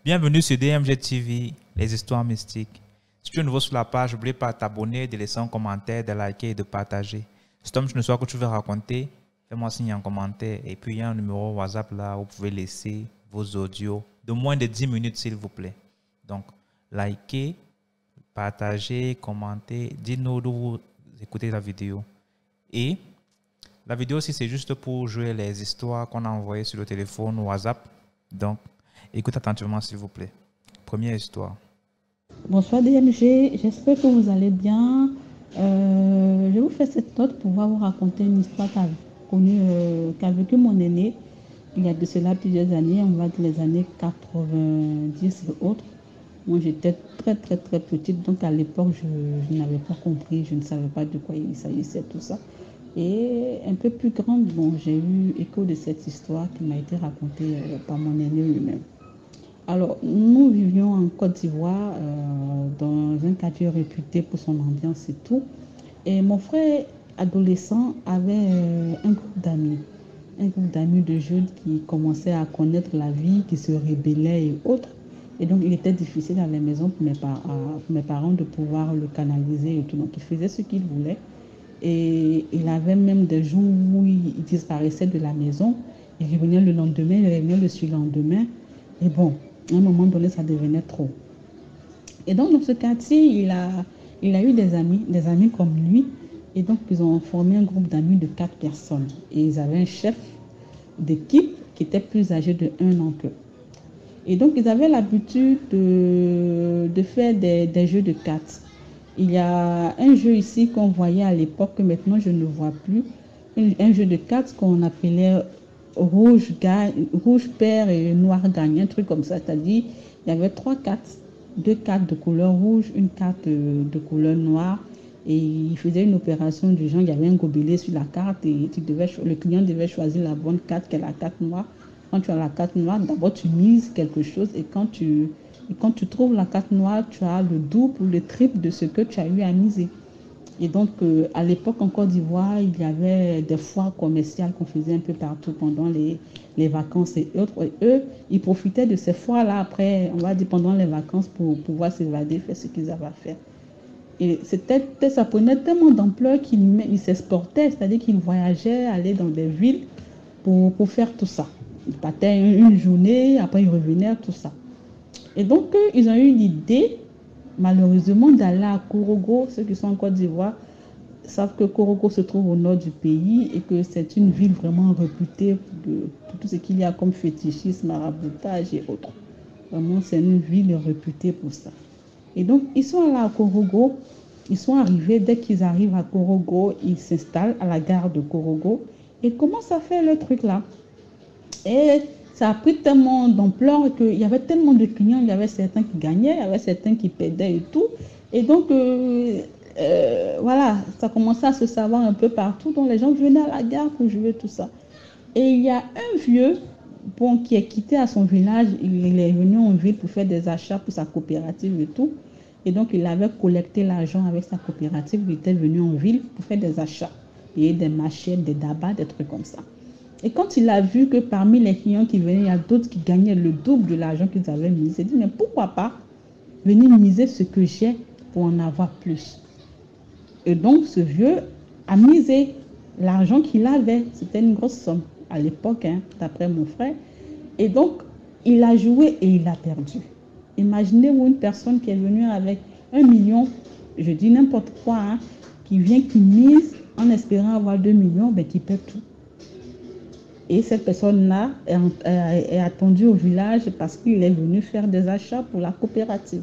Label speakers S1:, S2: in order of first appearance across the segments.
S1: Bienvenue sur DMG TV, les histoires mystiques. Si tu es nouveau sur la page, n'oublie pas de t'abonner, de laisser un commentaire, de liker et de partager. Si tu as une histoire que tu veux raconter, fais-moi signe en commentaire. Et puis il y a un numéro WhatsApp là où vous pouvez laisser vos audios de moins de 10 minutes s'il vous plaît. Donc, likez, partagez, commentez, dites-nous d'où vous écoutez la vidéo. Et la vidéo aussi c'est juste pour jouer les histoires qu'on a envoyées sur le téléphone ou WhatsApp. Donc, écoutez attentivement s'il vous plaît. Première histoire.
S2: Bonsoir DMG, j'espère que vous allez bien. Je vous fais cette note pour pouvoir vous raconter une histoire qu'a vécu mon aîné il y a de cela plusieurs années, on va dire les années 90 et autres. Moi j'étais très petite, donc à l'époque je n'avais pas compris, je ne savais pas de quoi il s'agissait tout ça. Et un peu plus grande, bon, j'ai eu écho de cette histoire qui m'a été racontée par mon aîné lui-même. Alors, nous vivions en Côte d'Ivoire, dans un quartier réputé pour son ambiance et tout. Et mon frère adolescent avait un groupe d'amis de jeunes qui commençaient à connaître la vie, qui se rébellaient et autres. Et donc, il était difficile à la maison pour mes parents de pouvoir le canaliser et tout. Donc, il faisait ce qu'il voulait. Et il avait même des jours où il disparaissait de la maison. Il revenait le lendemain, il revenait le surlendemain. Et bon, à un moment donné, ça devenait trop. Et donc, dans ce quartier, il a eu des amis comme lui. Et donc, ils ont formé un groupe d'amis de 4 personnes. Et ils avaient un chef d'équipe qui était plus âgé de 1 an qu'eux. Et donc, ils avaient l'habitude de faire des jeux de cartes. Il y a un jeu ici qu'on voyait à l'époque, que maintenant je ne vois plus. Un jeu de cartes qu'on appelait rouge perd et noir gagne, un truc comme ça. C'est-à-dire, il y avait 3 cartes, 2 cartes de couleur rouge, une carte de couleur noire. Et il faisait une opération du genre, il y avait un gobelet sur la carte et le client devait choisir la bonne carte, qui est la carte noire. Quand tu as la carte noire, d'abord tu mises quelque chose et quand tu trouves la carte noire, tu as le double ou le triple de ce que tu as eu à miser. Et donc, à l'époque en Côte d'Ivoire, il y avait des foires commerciales qu'on faisait un peu partout pendant les vacances et autres. Et eux, ils profitaient de ces foires-là après, on va dire pendant les vacances pour pouvoir s'évader, faire ce qu'ils avaient à faire. Et ça prenait tellement d'ampleur qu'ils s'exportaient, c'est-à-dire qu'ils voyageaient, allaient dans des villes pour faire tout ça. Ils partaient une journée, après ils revenaient, tout ça. Et donc, ils ont eu l'idée, malheureusement, d'aller à Korogo. Ceux qui sont en Côte d'Ivoire savent que Korogo se trouve au nord du pays et que c'est une ville vraiment réputée pour tout ce qu'il y a comme fétichisme, maraboutage et autres. Vraiment, c'est une ville réputée pour ça. Et donc, ils sont allés à Korogo. Ils sont arrivés, dès qu'ils arrivent à Korogo, ils s'installent à la gare de Korogo et commencent à faire le truc là. Et ça a pris tellement d'ampleur qu'il y avait tellement de clients, il y avait certains qui gagnaient, il y avait certains qui perdaient et tout. Et donc, voilà, ça commençait à se savoir un peu partout. Donc, les gens venaient à la gare pour jouer tout ça. Et il y a un vieux, bon, qui est quitté à son village, il est venu en ville pour faire des achats pour sa coopérative et tout. Et donc, il avait collecté l'argent avec sa coopérative. Il était venu en ville pour faire des achats. Il y a des machettes, des dabas, des trucs comme ça. Et quand il a vu que parmi les clients qui venaient, il y a d'autres qui gagnaient le double de l'argent qu'ils avaient mis, il s'est dit, mais pourquoi pas venir miser ce que j'ai pour en avoir plus. Et donc, ce vieux a misé l'argent qu'il avait. C'était une grosse somme à l'époque, hein, d'après mon frère. Et donc, il a joué et il a perdu. Imaginez-vous une personne qui est venue avec 1 million, je dis n'importe quoi, hein, qui vient, qui mise en espérant avoir 2 millions, ben, qui perd tout. Et cette personne-là est attendue au village parce qu'il est venu faire des achats pour la coopérative.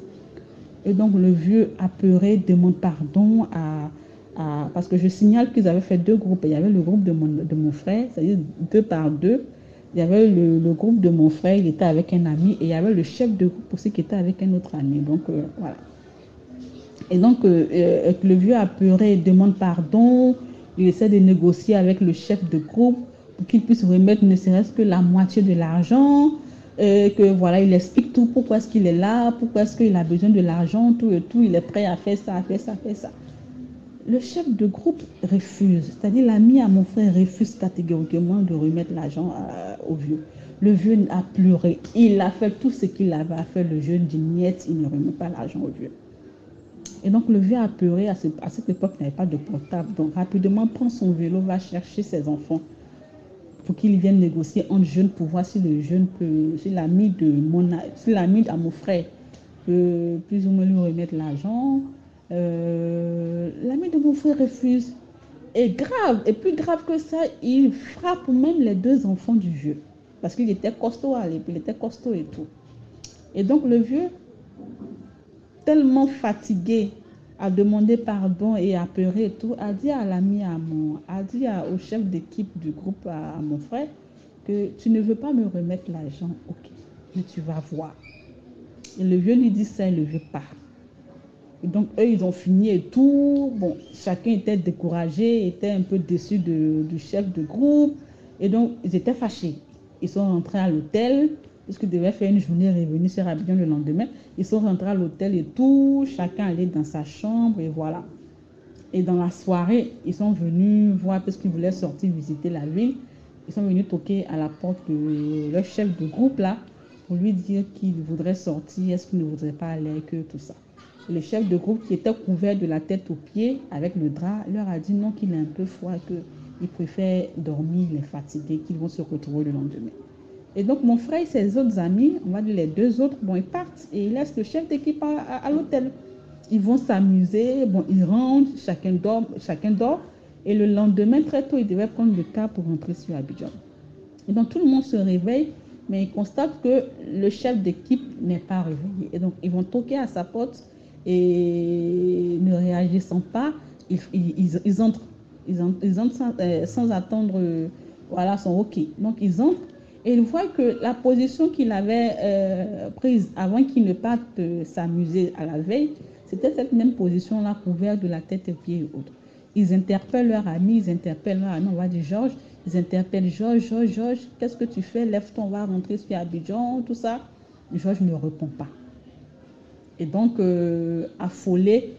S2: Et donc le vieux apeuré demande pardon parce que je signale qu'ils avaient fait 2 groupes. Il y avait le groupe de mon frère, c'est-à-dire 2 par 2. Il y avait le groupe de mon frère, il était avec un ami. Et il y avait le chef de groupe aussi qui était avec un autre ami. Donc voilà. Et donc le vieux apeuré demande pardon. Il essaie de négocier avec le chef de groupe pour qu'il puisse remettre ne serait-ce que la moitié de l'argent, que voilà, il explique tout, pourquoi est-ce qu'il est là, pourquoi est-ce qu'il a besoin de l'argent, tout et tout, il est prêt à faire ça, à faire ça, à faire ça. Le chef de groupe refuse, c'est-à-dire l'ami à mon frère refuse catégoriquement de remettre l'argent au vieux. Le vieux a pleuré. Il a fait tout ce qu'il avait à faire. Le jeune dit niet, il ne remet pas l'argent au vieux. Et donc le vieux a pleuré. À cette époque, il n'avait pas de portable. Donc rapidement, prend son vélo, va chercher ses enfants pour qu'ils viennent négocier entre jeunes pour voir si le jeune peut, si l'ami à mon frère peut plus ou moins lui remettre l'argent. L'ami de mon frère refuse. Et grave, et plus grave que ça, il frappe même les deux enfants du vieux. Parce qu'il était costaud à l'époque, il était costaud et tout. Et donc le vieux, tellement fatigué, a demandé pardon et a pleuré et tout, a dit à l'ami au chef d'équipe du groupe à mon frère que tu ne veux pas me remettre l'argent, ok, mais tu vas voir. Et le vieux lui dit ça et le vieux part. Et donc, eux, ils ont fini et tout. Bon, chacun était découragé, était un peu déçu du chef de groupe. Et donc, ils étaient fâchés. Ils sont rentrés à l'hôtel, puisqu'ils devaient faire une journée revenue sur Abidjan le lendemain. Ils sont rentrés à l'hôtel et tout. Chacun allait dans sa chambre et voilà. Et dans la soirée, ils sont venus voir, parce qu'ils voulaient sortir visiter la ville. Ils sont venus toquer à la porte de leur chef de groupe là, pour lui dire qu'il voudrait sortir, est-ce qu'il ne voudrait pas aller avec eux, tout ça. Le chef de groupe, qui était couvert de la tête aux pieds avec le drap, leur a dit non, qu'il est un peu froid, qu'il préfère dormir, il est fatigué, qu'ils vont se retrouver le lendemain. Et donc mon frère et ses autres amis, on va dire les deux autres, bon, ils partent et ils laissent le chef d'équipe à l'hôtel. Ils vont s'amuser, bon, ils rentrent, chacun dort. Et le lendemain, très tôt, ils devaient prendre le car pour rentrer sur Abidjan. Et donc tout le monde se réveille, mais ils constatent que le chef d'équipe n'est pas réveillé. Et donc ils vont toquer à sa porte et ne réagissant pas, ils entrent. Ils entrent sans attendre voilà, son OK. Donc ils entrent et ils voient que la position qu'il avait prise avant qu'il ne parte s'amuser à la veille, c'était cette même position-là, couverte de la tête aux pieds et autres. Ils interpellent leur ami, on va dire Georges, ils interpellent Georges, qu'est-ce que tu fais? Lève-toi, on va rentrer sur Abidjan, tout ça. Georges ne répond pas. Et donc, affolés,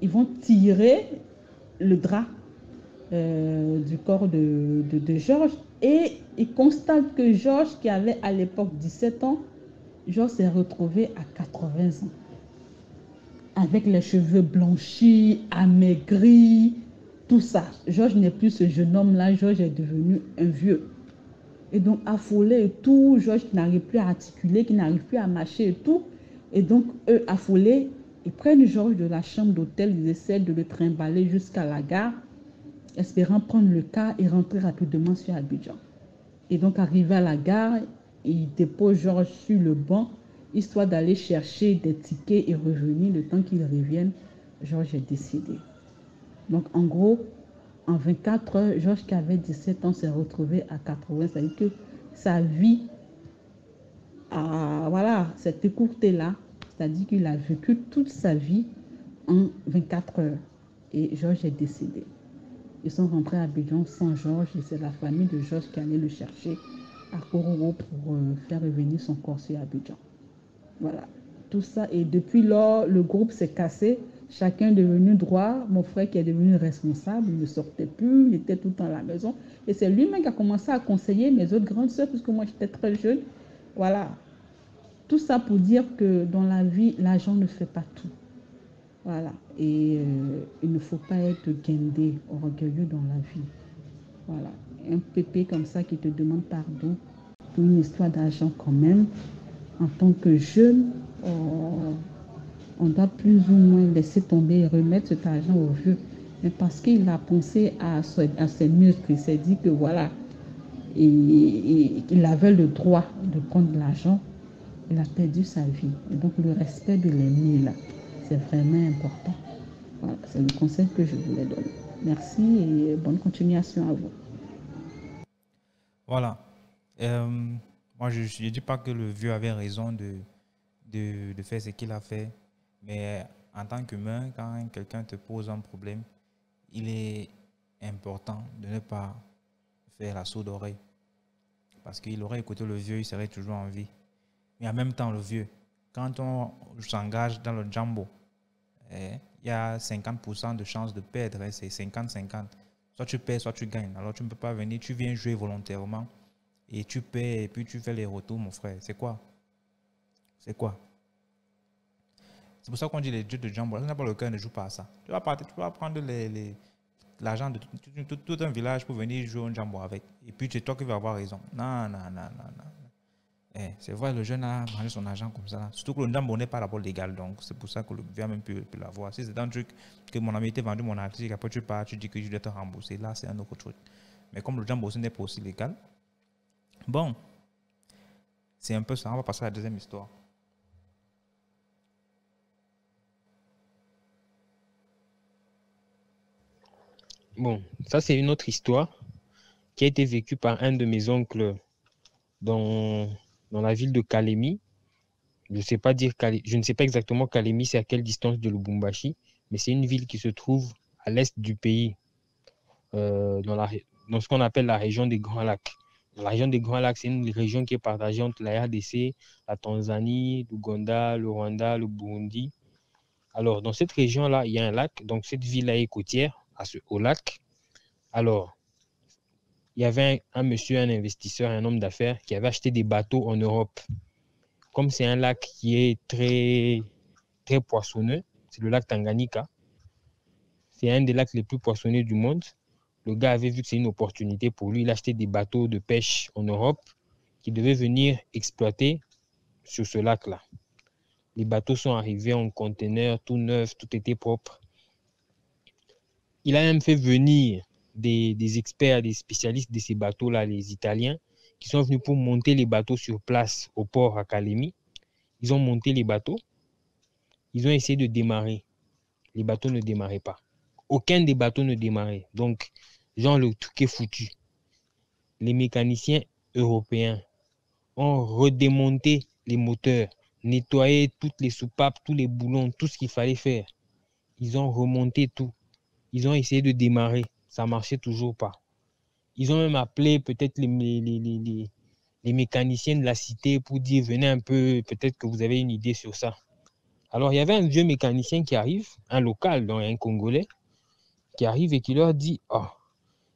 S2: ils vont tirer le drap du corps de Georges et ils constatent que Georges, qui avait à l'époque 17 ans, Georges s'est retrouvé à 80 ans. Avec les cheveux blanchis, amaigris, tout ça. Georges n'est plus ce jeune homme-là, Georges est devenu un vieux. Et donc, affolé et tout, Georges qui n'arrive plus à articuler, qui n'arrive plus à marcher et tout. Et donc, eux, affolés, ils prennent Georges de la chambre d'hôtel, ils essaient de le trimballer jusqu'à la gare, espérant prendre le car et rentrer rapidement sur Abidjan. Et donc, arrivé à la gare, ils déposent Georges sur le banc, histoire d'aller chercher des tickets et revenir. Le temps qu'ils reviennent, Georges est décédé. Donc, en gros, en 24 heures, Georges, qui avait 17 ans, s'est retrouvé à 80. C'est-à-dire que sa vie, voilà, s'est écourtée là. C'est-à-dire qu'il a vécu toute sa vie en 24 heures. Et Georges est décédé. Ils sont rentrés à Abidjan sans Georges et c'est la famille de Georges qui allait le chercher à Kororo pour faire revenir son corps sur Abidjan. Voilà, tout ça. Et depuis lors, le groupe s'est cassé. Chacun est devenu droit. Mon frère qui est devenu responsable, il ne sortait plus, il était tout le temps à la maison. Et c'est lui-même qui a commencé à conseiller mes autres grandes sœurs, puisque moi j'étais très jeune. Voilà. Tout ça pour dire que dans la vie, l'argent ne fait pas tout. Voilà. Et il ne faut pas être guindé, orgueilleux dans la vie. Voilà. Un pépé comme ça qui te demande pardon pour une histoire d'argent quand même. En tant que jeune, on doit plus ou moins laisser tomber et remettre cet argent au vieux. Mais parce qu'il a pensé à ses muscles, il s'est dit que voilà, il avait le droit de prendre l'argent, il a perdu sa vie. Et donc le respect de l'ennemi, là, c'est vraiment important. Voilà, c'est le conseil que je voulais donner. Merci et bonne continuation à vous.
S1: Voilà. Moi, je ne dis pas que le vieux avait raison de faire ce qu'il a fait, mais en tant qu'humain, quand quelqu'un te pose un problème, il est important de ne pas faire la sourde oreille. Parce qu'il aurait écouté le vieux, il serait toujours en vie. Mais en même temps, le vieux, quand on s'engage dans le jambo, il y a 50% de chances de perdre. C'est 50-50. Soit tu perds, soit tu gagnes. Alors tu ne peux pas venir, tu viens jouer volontairement et tu perds et puis tu fais les retours, mon frère. C'est quoi? C'est quoi? C'est pour ça qu'on dit les jeux de jambois. N'importe lequel ne joue pas à ça. Tu vas prendre l'argent de tout un village pour venir jouer un jambo avec. Et puis c'est toi qui vas avoir raison. Non, non, non, non, non. C'est vrai, le jeune a mangé son argent comme ça. Là. Surtout que le jambo n'est pas d'abord légal. Donc c'est pour ça que le gouvernement même peut l'avoir. Si c'est un truc que mon ami était vendu mon article, après tu pars, tu dis que je dois te rembourser. Là, c'est un autre truc. Mais comme le jambo ce n'est pas aussi légal, bon, c'est un peu ça. On va passer à la deuxième histoire.
S3: Bon, ça c'est une autre histoire qui a été vécue par un de mes oncles dans la ville de Kalemi. Je ne sais pas exactement Kalemi, c'est à quelle distance de Lubumbashi, mais c'est une ville qui se trouve à l'est du pays, dans ce qu'on appelle la région des Grands Lacs. La région des Grands Lacs, c'est une région qui est partagée entre la RDC, la Tanzanie, l'Ouganda, le Rwanda, le Burundi. Alors, dans cette région-là, il y a un lac. Donc, cette ville-là est côtière au lac. Alors, il y avait un monsieur, un investisseur, un homme d'affaires qui avait acheté des bateaux en Europe. Comme c'est un lac qui est très, très poissonneux, c'est le lac Tanganyika. C'est un des lacs les plus poissonneux du monde. Le gars avait vu que c'est une opportunité pour lui. Il a acheté des bateaux de pêche en Europe qui devaient venir exploiter sur ce lac-là. Les bateaux sont arrivés en conteneur, tout neuf, tout était propre. Il a même fait venir des experts, des spécialistes de ces bateaux-là, les Italiens, qui sont venus pour monter les bateaux sur place au port à Kalemi. Ils ont monté les bateaux. Ils ont essayé de démarrer. Les bateaux ne démarraient pas. Aucun des bateaux ne démarrait. Donc, genre, le truc est foutu. Les mécaniciens européens ont redémonté les moteurs, nettoyé toutes les soupapes, tous les boulons, tout ce qu'il fallait faire. Ils ont remonté tout. Ils ont essayé de démarrer. Ça ne marchait toujours pas. Ils ont même appelé peut-être les mécaniciens de la cité pour dire venez un peu, peut-être que vous avez une idée sur ça. Alors, il y avait un vieux mécanicien qui arrive, un local, donc un Congolais, qui arrive et qui leur dit « Oh,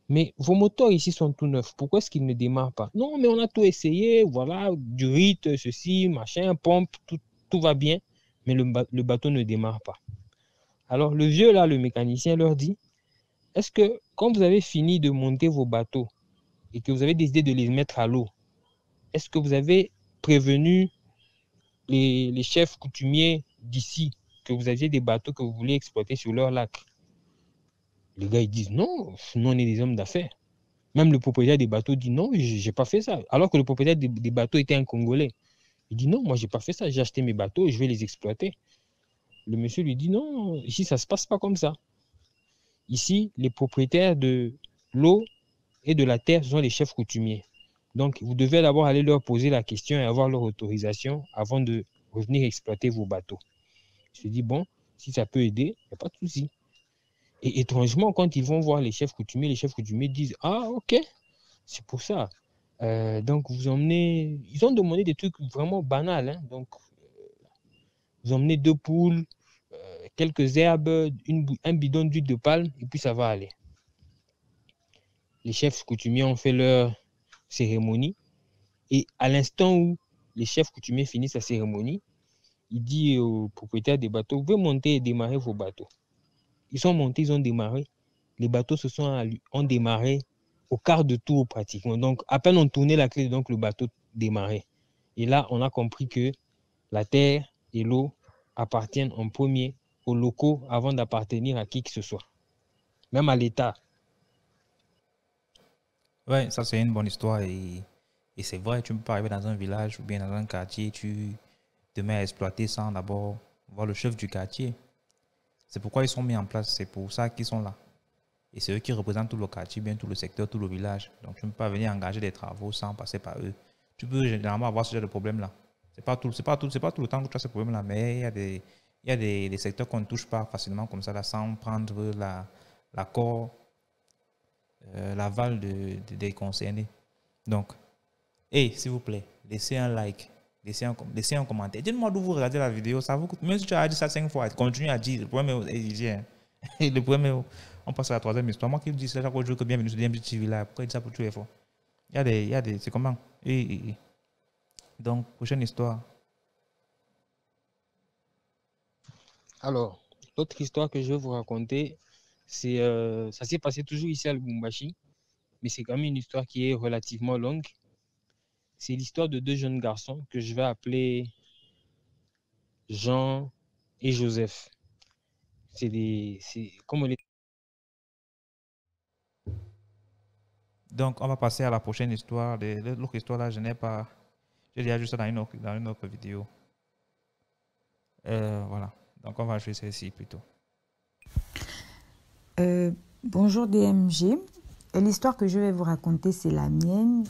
S3: mais vos moteurs ici sont tout neufs, pourquoi est-ce qu'ils ne démarrent pas? Non, mais on a tout essayé, voilà, du rythme, ceci, machin, pompe, tout va bien, mais le bateau ne démarre pas. » Alors, le vieux là, le mécanicien leur dit « Est-ce que quand vous avez fini de monter vos bateaux et que vous avez décidé de les mettre à l'eau, est-ce que vous avez prévenu les chefs coutumiers d'ici que vous aviez des bateaux que vous voulez exploiter sur leur lac? » Les gars, ils disent non, nous on est des hommes d'affaires. Même le propriétaire des bateaux dit non, j'ai pas fait ça. Alors que le propriétaire des bateaux était un Congolais. Il dit non, moi j'ai pas fait ça, j'ai acheté mes bateaux et je vais les exploiter. Le monsieur lui dit non, ici ça se passe pas comme ça. Ici, les propriétaires de l'eau et de la terre sont les chefs coutumiers. Donc, vous devez d'abord aller leur poser la question et avoir leur autorisation avant de revenir exploiter vos bateaux. Je me dis, bon, si ça peut aider, il n'y a pas de souci. Et étrangement, quand ils vont voir les chefs coutumiers disent, ah, ok, c'est pour ça. Donc, vous emmenez... Ils ont demandé des trucs vraiment banals. Hein? Donc, vous emmenez 2 poules, quelques herbes, un bidon d'huile de palme, et puis ça va aller. Les chefs coutumiers ont fait leur cérémonie. Et à l'instant où les chefs coutumiers finissent la cérémonie, il dit au propriétaire des bateaux, vous pouvez monter et démarrer vos bateaux. Ils sont montés, ils ont démarré. Les bateaux ont démarré au quart de tour pratiquement. Donc, à peine on tournait la clé, donc le bateau démarrait. Et là, on a compris que la terre et l'eau appartiennent en premier aux locaux avant d'appartenir à qui que ce soit. Même à l'État.
S1: Ouais, ça c'est une bonne histoire et c'est vrai, tu ne peux pas arriver dans un village ou bien dans un quartier, tu te mets à exploiter sans d'abord voir le chef du quartier. C'est pourquoi ils sont mis en place, c'est pour ça qu'ils sont là. Et c'est eux qui représentent tout le quartier, bien tout le secteur, tout le village. Donc tu ne peux pas venir engager des travaux sans passer par eux. Tu peux généralement avoir ce genre de problème-là. C'est pas tout le temps que tu as ce problème-là, mais il y a des secteurs qu'on ne touche pas facilement comme ça, là, sans prendre l'accord, l'aval des concernés. Donc, s'il vous plaît, laissez un like, laissez un commentaire. Dites-moi d'où vous regardez la vidéo. Ça vous coûte. Même si tu as dit ça 5 fois, continue à dire. Le problème est le problème est, on passe à la troisième histoire. Moi qui dis ça chaque jour que bienvenue sur DMG TV là. Pourquoi il dit ça pour tous les fois? Il y a des, c'est comment? Donc, prochaine histoire.
S3: Alors, l'autre histoire que je vais vous raconter, c'est ça s'est passé toujours ici à Lubumbashi, mais c'est quand même une histoire qui est relativement longue. C'est l'histoire de deux jeunes garçons que je vais appeler Jean et Joseph. C'est comme on les...
S1: Donc, on va passer à la prochaine histoire. L'autre histoire là, je n'ai pas. J'ai déjà vu ça dans une autre vidéo. Voilà. Donc, on va jouer celle-ci plutôt.
S4: Bonjour DMG. L'histoire que je vais vous raconter, c'est la mienne.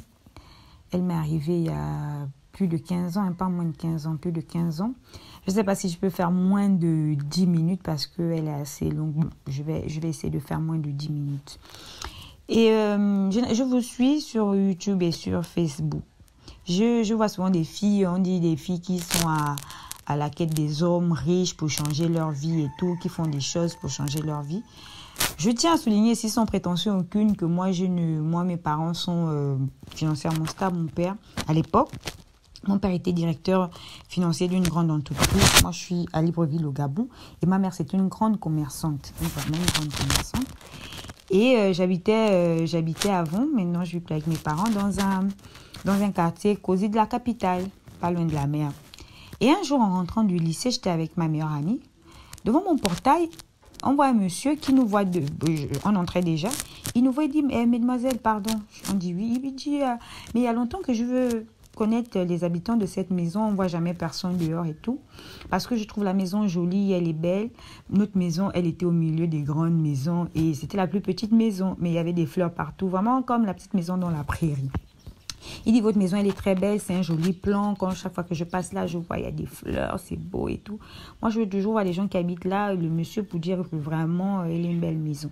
S4: Elle m'est arrivée il y a plus de 15 ans, pas moins de 15 ans, plus de 15 ans. Je ne sais pas si je peux faire moins de 10 minutes parce qu'elle est assez longue. Bon, je vais essayer de faire moins de 10 minutes. Et je vous suis sur YouTube et sur Facebook. Je vois souvent des filles, on dit des filles qui sont à la quête des hommes riches pour changer leur vie et tout, qui font des choses pour changer leur vie. Je tiens à souligner, ici sans prétention aucune, que moi, mes parents sont financièrement stables. Mon père, à l'époque, mon père était directeur financier d'une grande entreprise. Moi, je suis à Libreville, au Gabon. Et ma mère, c'est une grande commerçante, vraiment une grande commerçante. Et j'habitais avant, maintenant je vis avec mes parents, dans un quartier cosy de la capitale, pas loin de la mer. Et un jour, en rentrant du lycée, j'étais avec ma meilleure amie. Devant mon portail, on voit un monsieur qui nous voit, on entrait déjà, il nous voit et dit, mesdemoiselles, pardon. On dit oui, il dit, mais il y a longtemps que je veux connaître les habitants de cette maison, on ne voit jamais personne dehors et tout, parce que je trouve la maison jolie, elle est belle. Notre maison, elle était au milieu des grandes maisons et c'était la plus petite maison, mais il y avait des fleurs partout, vraiment comme la petite maison dans la prairie. Il dit, votre maison, elle est très belle, c'est un joli plan. Quand chaque fois que je passe là, je vois, il y a des fleurs, c'est beau et tout. Moi, je veux toujours voir les gens qui habitent là, le monsieur, pour dire que vraiment, elle est une belle maison.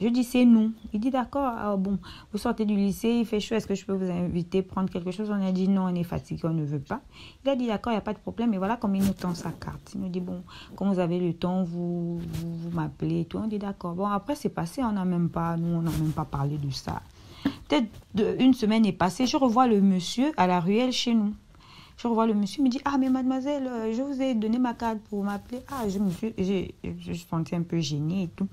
S4: Je dis, c'est nous. Il dit, d'accord, ah, bon, vous sortez du lycée, il fait chaud, est-ce que je peux vous inviter, prendre quelque chose? On a dit, non, on est fatigué, on ne veut pas. Il a dit, d'accord, il n'y a pas de problème, mais voilà combien il nous tend sa carte. Il nous dit, bon, quand vous avez le temps, vous m'appelez et tout. On dit, d'accord. Bon, après, c'est passé, nous, on n'a même pas parlé de ça. Peut-être une semaine est passée, je revois le monsieur à la ruelle chez nous. Je revois le monsieur, il me dit, ah, mais mademoiselle, je vous ai donné ma carte pour m'appeler. Ah, je me suis sentie un peu gênée et tout.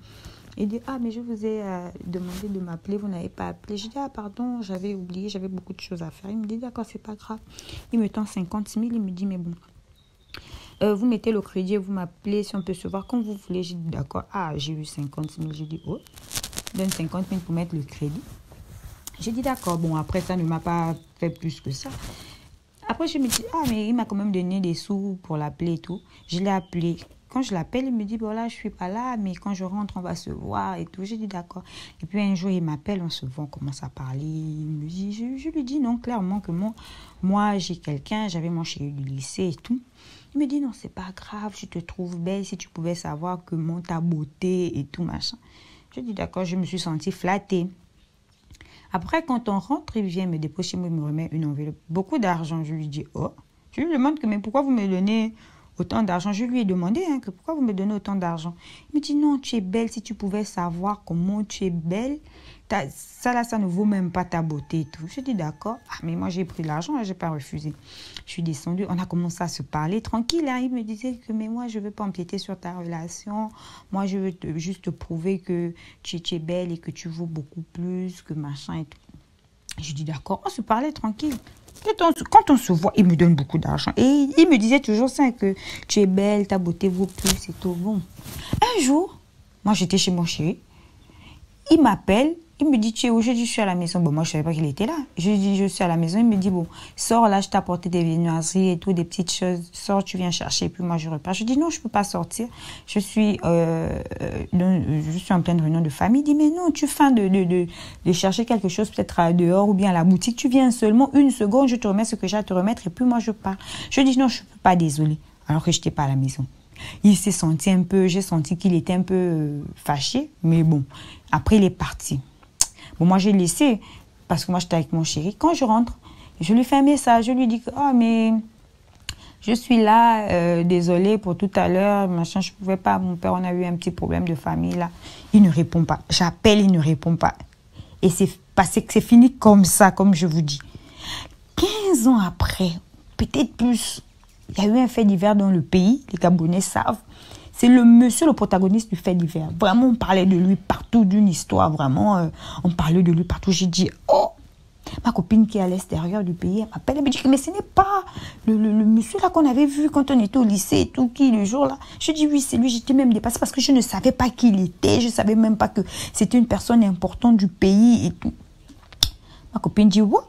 S4: Il dit, ah, mais je vous ai demandé de m'appeler, vous n'avez pas appelé. Je dis, ah, pardon, j'avais oublié, j'avais beaucoup de choses à faire. Il me dit, d'accord, c'est pas grave. Il me tend 50 000, il me dit, mais bon, vous mettez le crédit et vous m'appelez si on peut se voir quand vous voulez. J'ai dit, d'accord, ah, j'ai eu 50 000. J'ai dit, oh, donne 50 000 pour mettre le crédit. J'ai dit, d'accord, bon, après ça ne m'a pas fait plus que ça. Après, je me dis, ah, mais il m'a quand même donné des sous pour l'appeler et tout. Je l'ai appelé. Quand je l'appelle, il me dit, voilà, je ne suis pas là, mais quand je rentre, on va se voir et tout. J'ai dit, d'accord. Et puis un jour, il m'appelle, on se voit, on commence à parler. Il me dit, je lui dis non, clairement que moi j'ai quelqu'un, j'avais mon chéri du lycée et tout. Il me dit, non, c'est pas grave, je te trouve belle, si tu pouvais savoir comment ta beauté et tout, machin. Je dis, d'accord, je me suis sentie flattée. Après, quand on rentre, il vient me déposer chez moi, il me remet une enveloppe, beaucoup d'argent. Je lui dis, oh. Je lui demande que, mais pourquoi vous me donnez autant d'argent? Je lui ai demandé que pourquoi vous me donnez autant d'argent. Il me dit, non, tu es belle, si tu pouvais savoir comment tu es belle, ça là, ça ne vaut même pas ta beauté et tout. Je dis, d'accord. Ah, mais moi, j'ai pris l'argent, je n'ai pas refusé. Je suis descendue, on a commencé à se parler tranquille. Hein. Il me disait que, mais moi, je ne veux pas empiéter sur ta relation. Moi, je veux juste te prouver que tu es belle et que tu vaux beaucoup plus que machin et tout. Je dis, d'accord, on se parlait tranquille. Quand on se voit, il me donne beaucoup d'argent. Et il me disait toujours ça, que tu es belle, ta beauté vaut plus et tout. Bon. Un jour, moi, j'étais chez mon chéri. Il m'appelle. Il me dit, tu es où? Je dis, je suis à la maison. Bon, moi, je ne savais pas qu'il était là. Je dis, je suis à la maison. Il me dit, bon, sors là, je t'ai apporté des viennoiseries et tout, des petites choses. Sors, tu viens chercher. Et puis moi, je repars. Je dis, non, je ne peux pas sortir. Je suis en pleine réunion de famille. Il dit, mais non, tu fais de chercher quelque chose peut-être dehors ou bien à la boutique. Tu viens seulement une seconde, je te remets ce que j'ai à te remettre et puis moi, je pars. Je dis, non, je ne peux pas, désolée. Alors que je n'étais pas à la maison. Il s'est senti un peu, j'ai senti qu'il était un peu fâché. Mais bon, après, il est parti. Bon, moi, j'ai laissé, parce que moi, j'étais avec mon chéri. Quand je rentre, je lui fais un message. Je lui dis que, ah, mais je suis là, désolée pour tout à l'heure, machin, je pouvais pas, mon père, on a eu un petit problème de famille là. Il ne répond pas. J'appelle, il ne répond pas. Et c'est passé que c'est fini comme ça, comme je vous dis. 15 ans après, peut-être plus, il y a eu un fait divers dans le pays, les Gabonais savent. C'est le monsieur, le protagoniste du fait divers. Vraiment, on parlait de lui partout, d'une histoire, vraiment, on parlait de lui partout. J'ai dit, oh, ma copine qui est à l'extérieur du pays, elle m'appelle, elle me dit, mais ce n'est pas le monsieur là qu'on avait vu quand on était au lycée et tout, qui le jour là. Je dis, oui, c'est lui, j'étais même dépassée parce que je ne savais pas qui il était, je ne savais même pas que c'était une personne importante du pays et tout. Ma copine dit, ouais.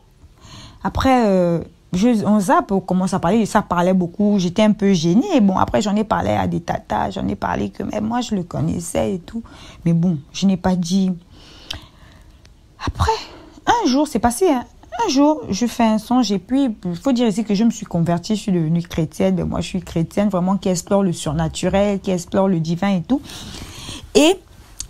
S4: Après, on zappe, on commence à parler, ça parlait beaucoup, j'étais un peu gênée. Bon, après, j'en ai parlé à des tatas, j'en ai parlé que même moi, je le connaissais et tout. Mais bon, je n'ai pas dit. Après, un jour, c'est passé, hein. Un jour, je fais un songe et puis, il faut dire ici que je me suis convertie, je suis devenue chrétienne. Mais moi, je suis chrétienne vraiment qui explore le surnaturel, qui explore le divin et tout. Et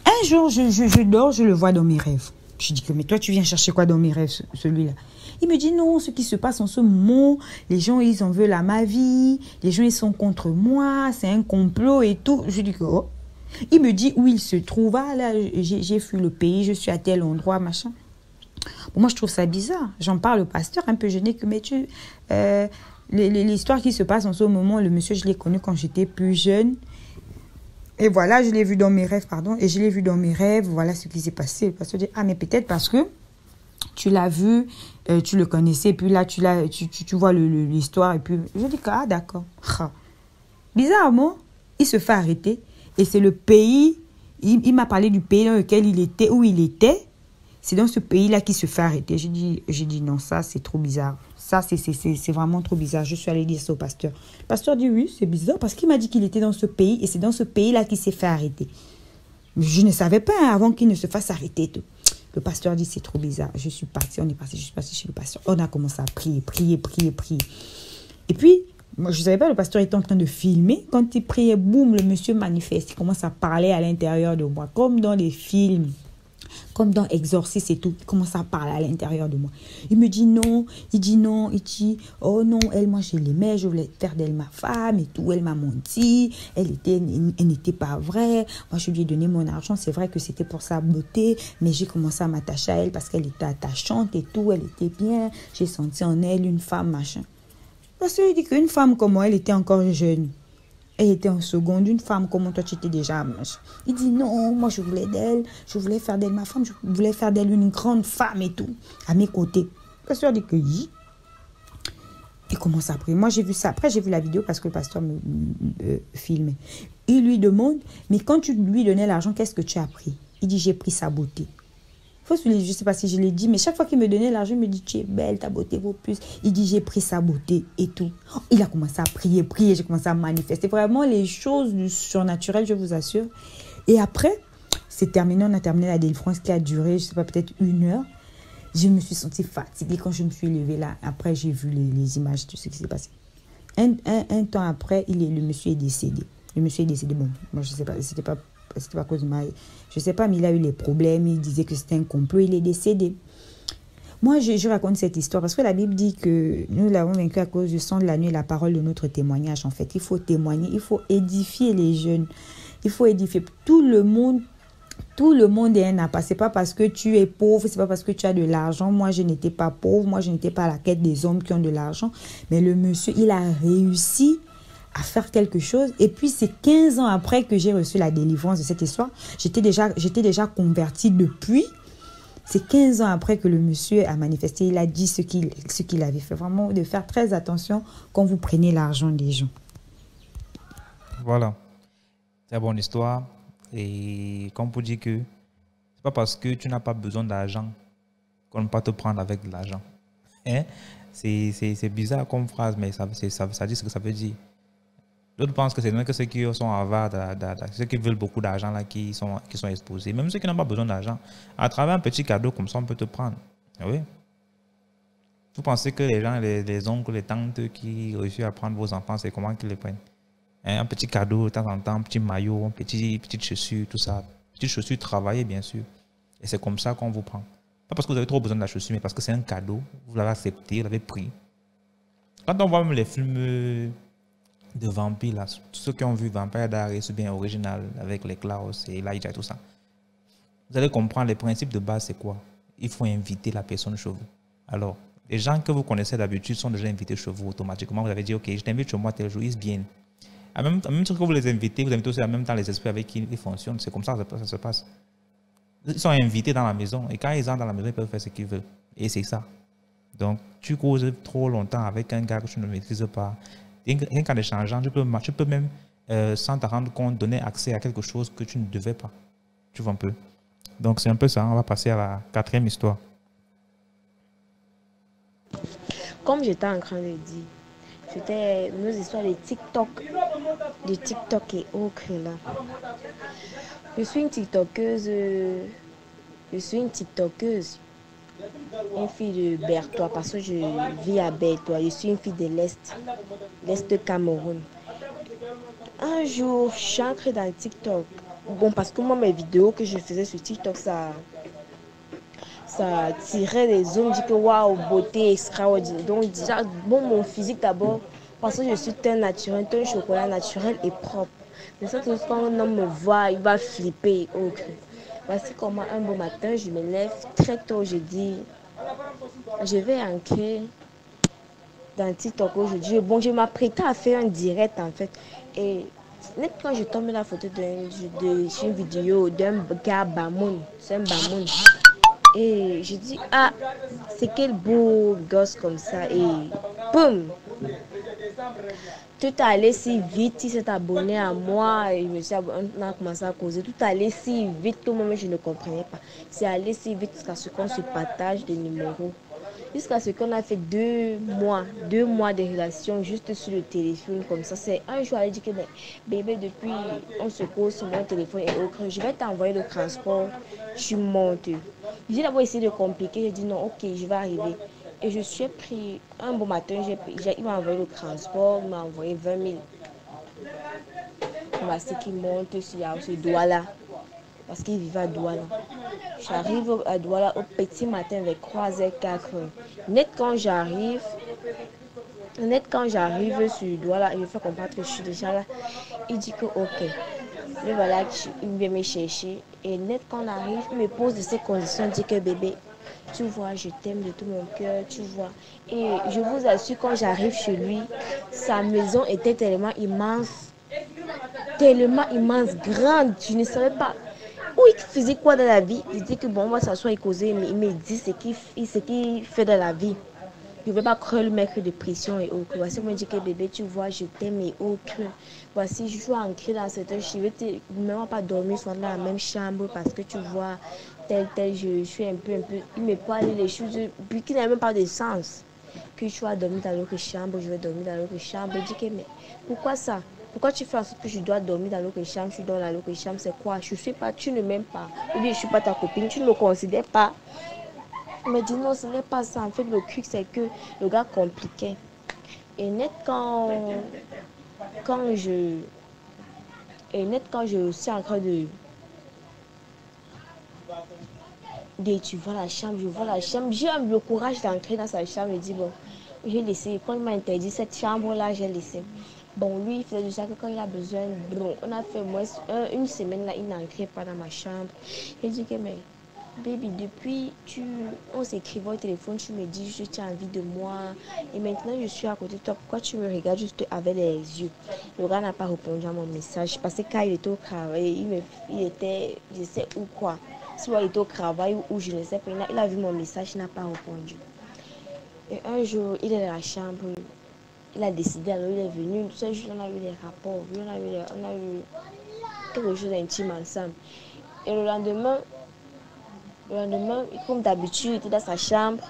S4: un jour, je dors, je le vois dans mes rêves. Je dis que, mais toi, tu viens chercher quoi dans mes rêves, celui-là? Il me dit non, ce qui se passe en ce moment, les gens, ils en veulent à ma vie, les gens, ils sont contre moi, c'est un complot et tout. Je dis que, oh. Il me dit où il se trouve. Ah, là, j'ai fui le pays, je suis à tel endroit, machin. Bon, moi, je trouve ça bizarre. J'en parle au pasteur, un peu gêné, que, mais l'histoire qui se passe en ce moment, le monsieur, je l'ai connu quand j'étais plus jeune. Et voilà, je l'ai vu dans mes rêves, pardon. Et je l'ai vu dans mes rêves, voilà ce qui s'est passé. Le pasteur dit, ah, mais peut-être parce que tu l'as vu, tu le connaissais, puis là, tu vois l'histoire, et puis je dis que, ah, d'accord. Bizarrement, il se fait arrêter, et c'est le pays, il m'a parlé du pays dans lequel il était, où il était, c'est dans ce pays-là qu'il se fait arrêter. J'ai dit, non, ça, c'est trop bizarre. Ça, c'est vraiment trop bizarre. Je suis allée dire ça au pasteur. Le pasteur dit, oui, c'est bizarre, parce qu'il m'a dit qu'il était dans ce pays, et c'est dans ce pays-là qu'il s'est fait arrêter. Je ne savais pas, hein, avant qu'il ne se fasse arrêter, tout. Le pasteur dit, c'est trop bizarre. Je suis partie, je suis partie chez le pasteur. On a commencé à prier. Et puis, moi, je ne savais pas, le pasteur était en train de filmer. Quand il priait, boum, le monsieur manifeste. Il commence à parler à l'intérieur de moi, comme dans les films, comme dans Exorciste et tout. Il commence à parler à l'intérieur de moi. Il me dit non, il dit, oh non, elle, moi, je l'aimais, je voulais faire d'elle ma femme et tout. Elle m'a menti, elle n'était pas vraie. Moi, je lui ai donné mon argent, c'est vrai que c'était pour sa beauté, mais j'ai commencé à m'attacher à elle parce qu'elle était attachante et tout, elle était bien. J'ai senti en elle une femme, machin. Parce qu'il dit qu'une femme comme moi, elle était encore jeune. Elle était en seconde, une femme, comment toi tu étais déjà. Il dit non, moi je voulais d'elle, je voulais faire d'elle ma femme, je voulais faire d'elle une grande femme et tout, à mes côtés. Le pasteur dit que oui. Il commence à prier. Moi j'ai vu ça, après j'ai vu la vidéo parce que le pasteur me filmait. Il lui demande, mais quand tu lui donnais l'argent, qu'est-ce que tu as pris? Il dit j'ai pris sa beauté. Je ne sais pas si je l'ai dit, mais chaque fois qu'il me donnait l'argent, il me dit, tu es belle, ta beauté vaut plus. Il dit, j'ai pris sa beauté et tout. Il a commencé à prier, j'ai commencé à manifester. Vraiment, les choses du surnaturel, je vous assure. Et après, c'est terminé, on a terminé la délivrance qui a duré, je ne sais pas, peut-être 1 heure. Je me suis sentie fatiguée quand je me suis levée là. Après, j'ai vu les images de ce qui s'est passé. Un temps après, le monsieur est décédé. Le monsieur est décédé. Bon, moi, je ne sais pas, c'était pas à cause de ma... Je ne sais pas, mais il a eu les problèmes. Il disait que c'était un complot. Il est décédé. Moi, je raconte cette histoire parce que la Bible dit que nous l'avons vaincu à cause du sang de la nuit et la parole de notre témoignage. En fait, il faut témoigner. Il faut édifier les jeunes. Il faut édifier tout le monde. Tout le monde est un appât. Ce n'est pas parce que tu es pauvre, ce n'est pas parce que tu as de l'argent. Moi, je n'étais pas pauvre. Moi, je n'étais pas à la quête des hommes qui ont de l'argent. Mais le monsieur, il a réussi à faire quelque chose. Et puis, c'est 15 ans après que j'ai reçu la délivrance de cette histoire. J'étais déjà convertie depuis. C'est 15 ans après que le monsieur a manifesté. Il a dit ce qu'il avait fait. Vraiment, de faire très attention quand vous prenez l'argent des gens.
S1: Voilà. Très bonne histoire. Et comme pour dire que c'est pas parce que tu n'as pas besoin d'argent qu'on ne peut pas te prendre avec de l'argent. Hein? C'est bizarre comme phrase, mais ça dit ce que ça veut dire. D'autres pensent que c'est que ceux qui sont avares, ceux qui veulent beaucoup d'argent là, qui sont exposés. Même ceux qui n'ont pas besoin d'argent, à travers un petit cadeau comme ça, on peut te prendre. Oui. Vous pensez que les gens, les oncles, les tantes qui réussissent à prendre vos enfants, c'est comment qu'ils les prennent? Un petit cadeau de temps en temps, un petit maillot, petite chaussure, tout ça. Petite chaussure travaillée, bien sûr. Et c'est comme ça qu'on vous prend. Pas parce que vous avez trop besoin de la chaussure, mais parce que c'est un cadeau. Vous l'avez accepté, vous l'avez pris. Quand on voit même les films de vampires, là, ceux qui ont vu Vampire Diaries, bien original, avec les Klaus et Elijah et tout ça, vous allez comprendre les principes de base, c'est quoi? Il faut inviter la personne chez vous. Alors, les gens que vous connaissez d'habitude sont déjà invités chez vous automatiquement. Vous avez dit, OK, je t'invite chez moi tel jour, ils viennent. En même temps que vous les invitez, vous invitez aussi en même temps les esprits avec qui ils fonctionnent. C'est comme ça que ça se passe. Ils sont invités dans la maison et quand ils entrent dans la maison, ils peuvent faire ce qu'ils veulent. Et c'est ça. Donc, tu causes trop longtemps avec un gars que tu ne maîtrises pas. Rien qu'en échangeant, tu peux même, sans te rendre compte, donner accès à quelque chose que tu ne devais pas. Tu vois un peu. Donc, c'est un peu ça. On va passer à la 4e histoire.
S5: Comme j'étais en train de dire, c'était nos histoires de TikTok et autres là. Je suis une TikTokeuse, une fille de Bertois, parce que je vis à Bertois. Je suis une fille de l'Est Cameroun. Un jour, je suis entrée dans TikTok. Bon, parce que moi, mes vidéos que je faisais sur TikTok, ça tirait les hommes, dit que waouh, beauté extraordinaire. Donc, déjà, bon, mon physique d'abord, parce que je suis teint naturel, teint chocolat naturel et propre. Mais ça, quand un homme me voit, il va flipper. Okay. Voici comment un beau matin, je me lève très tôt, je dis, je vais entrer dans TikTok aujourd'hui. Bon, je m'apprêtais à faire un direct en fait. Et net quand je tombe la photo d'une vidéo d'un gars Bamoun, c'est un Bamoun. Et je dis, ah, c'est quel beau gosse comme ça. Et boum! Tout allait si vite, il s'est abonné à moi et on a commencé à causer. Tout allait si vite que moi-même je ne comprenais pas. C'est allé si vite jusqu'à ce qu'on se partage des numéros. Jusqu'à ce qu'on a fait 2 mois de relation juste sur le téléphone comme ça. C'est un jour, elle dit que bébé, depuis on se cause sur mon téléphone et autre, je vais t'envoyer le transport, tu montes. J'ai d'abord essayé de compliquer, j'ai dit non, ok, je vais arriver. Et je suis pris, un bon matin, il m'a envoyé le transport, il m'a envoyé 20 000. Voici qu'il monte sur Douala, parce qu'il vivait à Douala. J'arrive à Douala au petit matin vers 3h, 4h. Net quand j'arrive sur Douala, il me fait comprendre que je suis déjà là. Il dit que ok. Mais voilà, il vient me chercher. Et net quand on arrive, il me pose de ces conditions, il dit que bébé, tu vois, je t'aime de tout mon cœur, tu vois. Et je vous assure, quand j'arrive chez lui, sa maison était tellement immense, grande. Je ne savais pas où il faisait quoi dans la vie. Il dit que bon, on va s'asseoir et causer, mais il me dit ce qu'il fait dans la vie. Je ne vais pas croire le mec de pression et autres. Voici, moi, je dis que bébé, tu vois, je t'aime et autres. Voici, je suis ancrée dans cette âge. Je ne vais même pas dormir soit dans la même chambre parce que tu vois, tel, je suis un peu. Il me parle les choses qui n'ont même pas de sens. Que tu vas dormir dans l'autre chambre, je vais dormir dans l'autre chambre. Je dis que, mais pourquoi ça? Pourquoi tu fais en sorte que je dois dormir dans l'autre chambre? Tu dors dans l'autre chambre, c'est quoi? Je suis pas, tu ne m'aimes pas. Ou bien je ne suis pas ta copine, tu ne me considères pas. Il me dit non, ce n'est pas ça. En fait, le truc, c'est que le gars compliquait. Et net quand je suis en train tu vois la chambre, je vois la chambre. J'ai le courage d'entrer dans sa chambre et dire bon, j'ai laissé. Quand il m'a interdit cette chambre-là, j'ai laissé. Bon, lui, il faisait déjà que quand il a besoin, bon, on a fait moins une semaine là, il n'entrait pas dans ma chambre. J'ai dit que mais baby, depuis on s'écrivait au téléphone, tu me dis juste tu as envie de moi. Et maintenant je suis à côté de toi, pourquoi tu me regardes juste avec les yeux? Le gars n'a pas répondu à mon message parce que quand il était au travail, il était, je sais où quoi. Soit il était au travail ou je ne sais pas, il a vu mon message, il n'a pas répondu. Et un jour, il est dans la chambre, il a décidé, alors il est venu. Ce jour, on a eu des rapports, on a eu quelque chose d'intime ensemble. Et le lendemain, comme d'habitude, il était dans sa chambre.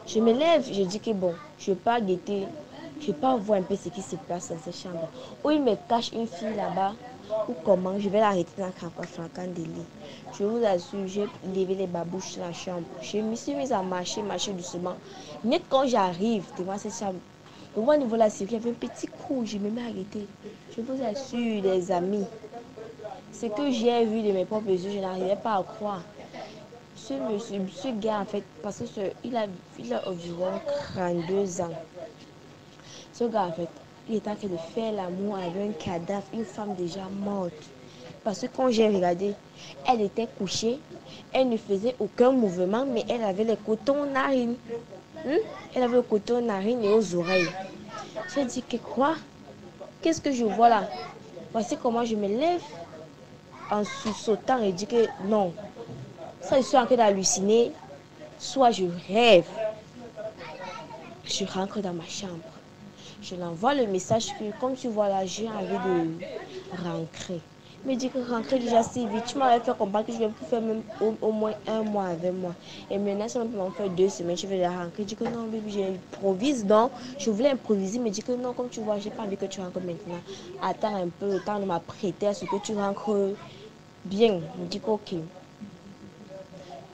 S5: Je me lève, je dis que bon, je ne vais pas guetter, je ne vais pas voir un peu ce qui se passe dans cette chambre. Ou il me cache une fille là-bas, ou comment, je vais l'arrêter dans le flanquant de lit. Je vous assure, j'ai levé les babouches dans la chambre. Je me suis mise à marcher doucement. Net quand j'arrive devant cette chambre, au niveau de la série, il y avait un petit coup, je me mets à arrêter. Je vous assure, les amis, ce que j'ai vu de mes propres yeux, je n'arrivais pas à croire. Ce gars, en fait, parce qu'il a environ 32 ans. Ce gars, en fait, Il était en train de faire l'amour avec un cadavre, une femme déjà morte. Parce que quand j'ai regardé, elle était couchée, elle ne faisait aucun mouvement, mais elle avait les cotons aux narines. Elle avait le coton aux narines et aux oreilles. J'ai dit que quoi? Qu'est-ce que je vois là? Voici comment je me lève en sursautant et dis que non. Soit je suis en train d'halluciner, soit je rêve. Je rentre dans ma chambre. Je l'envoie le message que, comme tu vois là, j'ai envie de rentrer. Il me dit que rentrer déjà si vite. Tu m'avais fait comprendre que je vais faire même au moins 1 mois avec moi. Et maintenant, ça va faire 2 semaines, je vais la rentrer. Je dis que non, bébé, j'improvise. Donc, je voulais improviser, mais dis que non, comme tu vois, j'ai pas envie que tu rentres maintenant. Attends un peu le temps de m'apprêter à ce que tu rentres bien. Il me dit que ok.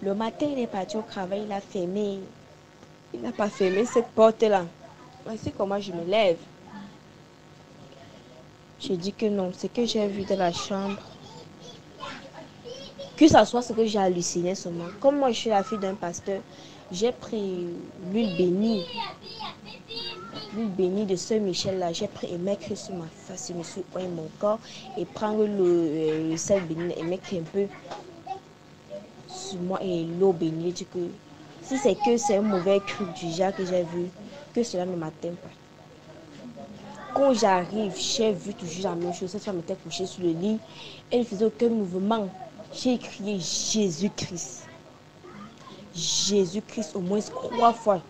S5: Le matin, il est parti au travail, il a fermé. Il n'a pas fermé cette porte-là. Voici comment je me lève. Je dis que non, ce que j'ai vu dans la chambre, que ça soit ce que j'ai halluciné seulement. Comme moi, je suis la fille d'un pasteur, j'ai pris l'huile bénie de Saint-Michel là, j'ai pris et mettre sur ma face, je me suis oint mon corps et prendre le sel béni et mettre un peu sur moi et l'eau bénie. Je dis que si c'est que c'est un mauvais truc du genre que j'ai vu, que cela ne m'atteint pas. Quand j'arrive, j'ai vu toujours la même chose. Cette femme était couchée sur le lit. Elle ne faisait aucun mouvement. J'ai crié Jésus-Christ. Jésus-Christ au moins 3 fois.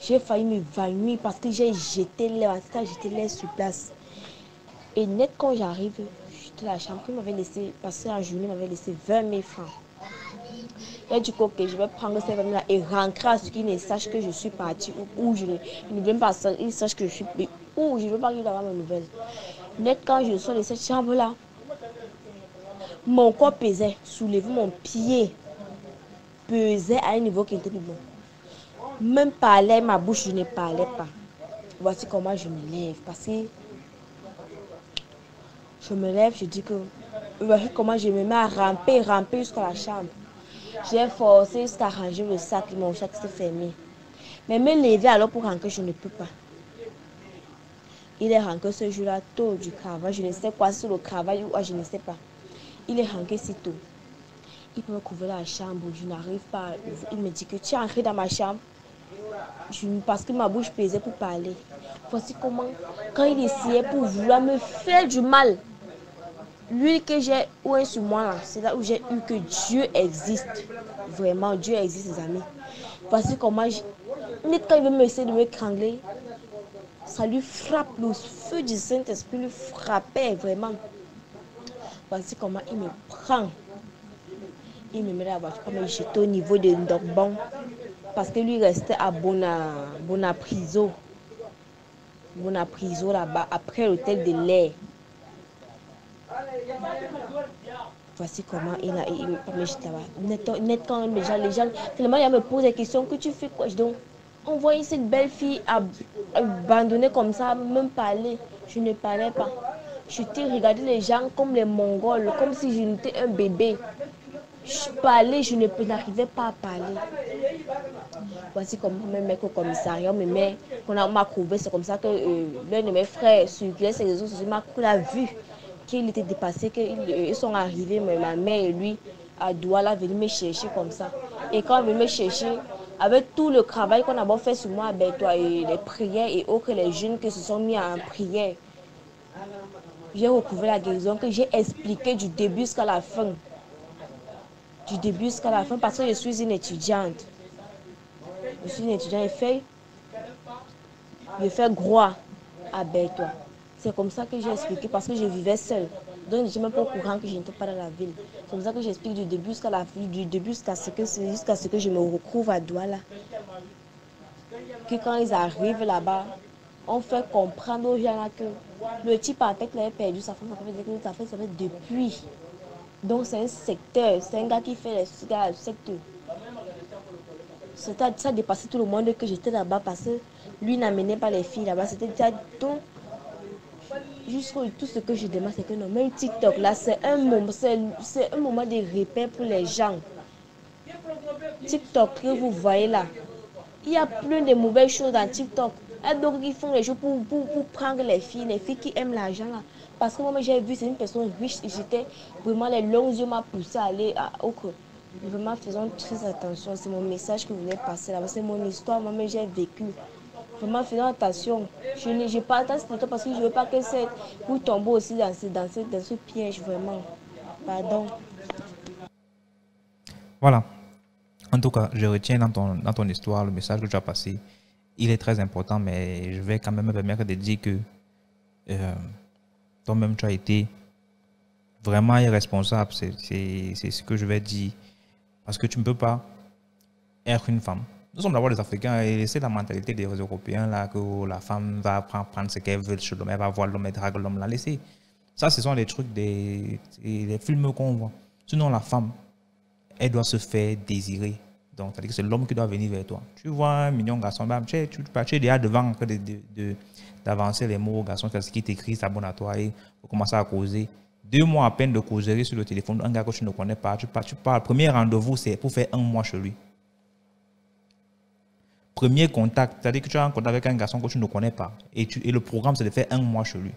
S5: J'ai failli m'évanouir parce que j'ai jeté l'air. J'étais l'air sur place. Et net quand j'arrive, j'étais à la chambre. Il m'avait laissé, passer la journée, il m'avait laissé 20 000 francs. Et du coup, je vais prendre ces 20 000 là et rentrer à ce qu'il ne sache que je suis partie ou je ne veux pas il sache que je suis ou je ne veux pas qu'il ait mes nouvelles. Net quand je sors de cette chambre là, mon corps pesait, soulever mon pied pesait à un niveau qui était plus bon. Même parler, ma bouche, je ne parlais pas. Voici comment je me lève. Parce que je me lève, je dis que voici comment je me mets à ramper jusqu'à la chambre. J'ai forcé jusqu'à ranger le sac, mon sac s'est fermé. Mais me lever alors pour rentrer, je ne peux pas. Il est rentré ce jour-là tôt du travail. Je ne sais quoi sur le travail ou je ne sais pas. Il est rentré si tôt. Il peut me couvrir la chambre. Je n'arrive pas. Il me dit que tu es entré dans ma chambre. Parce que ma bouche pesait pour parler. Voici comment, quand il essayait pour vouloir me faire du mal, l'huile que j'ai oué sur moi, là, c'est là où j'ai eu que Dieu existe. Vraiment, Dieu existe, les amis. Voici comment, quand il veut me essayer de me crangler, ça lui frappe, le feu du Saint-Esprit lui frappait vraiment. Voici comment il me prend. Il me met la voiture, me jeter au niveau de Ndogbon. Parce que lui restait à Bonapriso. Bonapriso là-bas, après l'hôtel de l'air. Voici comment il me jeter là-bas. Net quand les gens, tellement il me posent des questions, que tu fais quoi? Donc, on voyait cette belle fille abandonnée comme ça, même parler. Je ne parlais pas. Je regardais les gens comme les Mongols, comme si j'étais un bébé. Je parlais, je n'arrivais pas à parler. Voici comment on me met au commissariat, on m'a trouvé, c'est comme ça que l'un de mes frères surveillait ses réseaux sociaux, il a vu qu'il était dépassé, qu'ils sont arrivés, ma mère et lui, à Douala, venir me chercher comme ça. Et quand ils venaient me chercher, avec tout le travail qu'on a fait sur moi, toi, et les prières et autres, les jeunes qui se sont mis en prière, j'ai recouvert la guérison, que j'ai expliqué du début jusqu'à la fin. Du début jusqu'à la fin, parce que je suis une étudiante. Je suis une étudiante et je fais droit à Bertois. C'est comme ça que j'ai expliqué, parce que je vivais seule. Donc, je n'étais même pas au courant que je n'étais pas dans la ville. C'est comme ça que j'explique du début jusqu'à la fin, du début jusqu'à ce que je me retrouve à Douala. Que quand ils arrivent là-bas, on fait comprendre aux gens là que le type avec qui il avait perdu sa femme, ça fait depuis. Donc, c'est un secteur, c'est un gars qui fait les secteurs. Ça dépassait tout le monde que j'étais là-bas parce que lui n'amenait pas les filles là-bas. C'était déjà donc. Jusqu'à tout ce que je demande, c'est que non, même TikTok là, c'est un moment de repère pour les gens. TikTok que vous voyez là, il y a plein de mauvaises choses dans TikTok. Et donc, ils font les choses pour prendre les filles qui aiment l'argent là. Parce que moi, j'ai vu, c'est une personne riche. J'étais vraiment, les longs yeux m'ont poussé à aller au creux. Vraiment, faisons très attention. C'est mon message que vous voulez passer là. C'est mon histoire, moi-même, j'ai vécu. Vraiment, faisons attention. Je partage cette histoire parce que je ne veux pas que c'est pour tomber aussi dans ce piège, vraiment. Pardon.
S1: Voilà. En tout cas, je retiens dans ton histoire le message que tu as passé. Il est très important, mais je vais quand même me permettre de dire que toi-même, tu as été vraiment irresponsable. C'est ce que je vais dire. Parce que tu ne peux pas être une femme. Nous sommes d'abord des Africains et c'est la mentalité des Européens là, que la femme va prendre ce qu'elle veut chez l'homme, elle va voir l'homme et drague l'homme, la laisser. Ça, ce sont les trucs des films qu'on voit. Sinon, la femme, elle doit se faire désirer. Donc, c'est-à-dire que c'est l'homme qui doit venir vers toi. Tu vois un mignon garçon, tu es déjà devant en train d'avancer les mots au garçon qui t'écrit, s'abonne à toi et vous commencez à causer. 2 mois à peine de causerie sur le téléphone, un gars que tu ne connais pas, tu parles. Premier rendez-vous, c'est pour faire 1 mois chez lui. Premier contact, c'est-à-dire que tu as un contact avec un garçon que tu ne connais pas. Et le programme, c'est de faire 1 mois chez lui.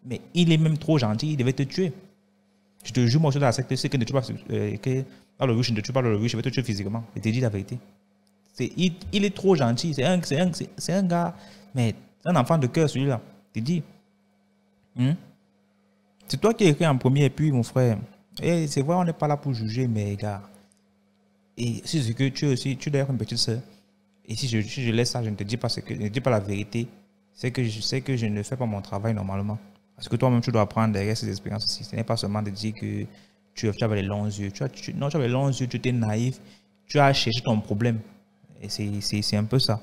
S1: Mais il est même trop gentil, il devait te tuer. Je te jure, moi, je suis dans la secte, c'est que ne tue pas, que dans le riche, ne tue pas le riche, je vais te tuer physiquement. Je te dis la vérité. Il est trop gentil, c'est un gars, mais c'est un enfant de cœur, celui-là. Je te dis. C'est toi qui as écrit en premier, et puis mon frère. Et c'est vrai, on n'est pas là pour juger, mais gars. Et si c'est que tu aussi, tu dois être une petite soeur. Et si je laisse ça, je ne te dis pas la vérité. C'est que je sais que je ne fais pas mon travail normalement. Parce que toi-même, tu dois apprendre derrière ces expériences aussi. Ce n'est pas seulement de dire que tu avais les longs yeux. Non, tu avais les longs yeux, tu étais naïf. Tu as cherché ton problème. Et c'est un peu ça.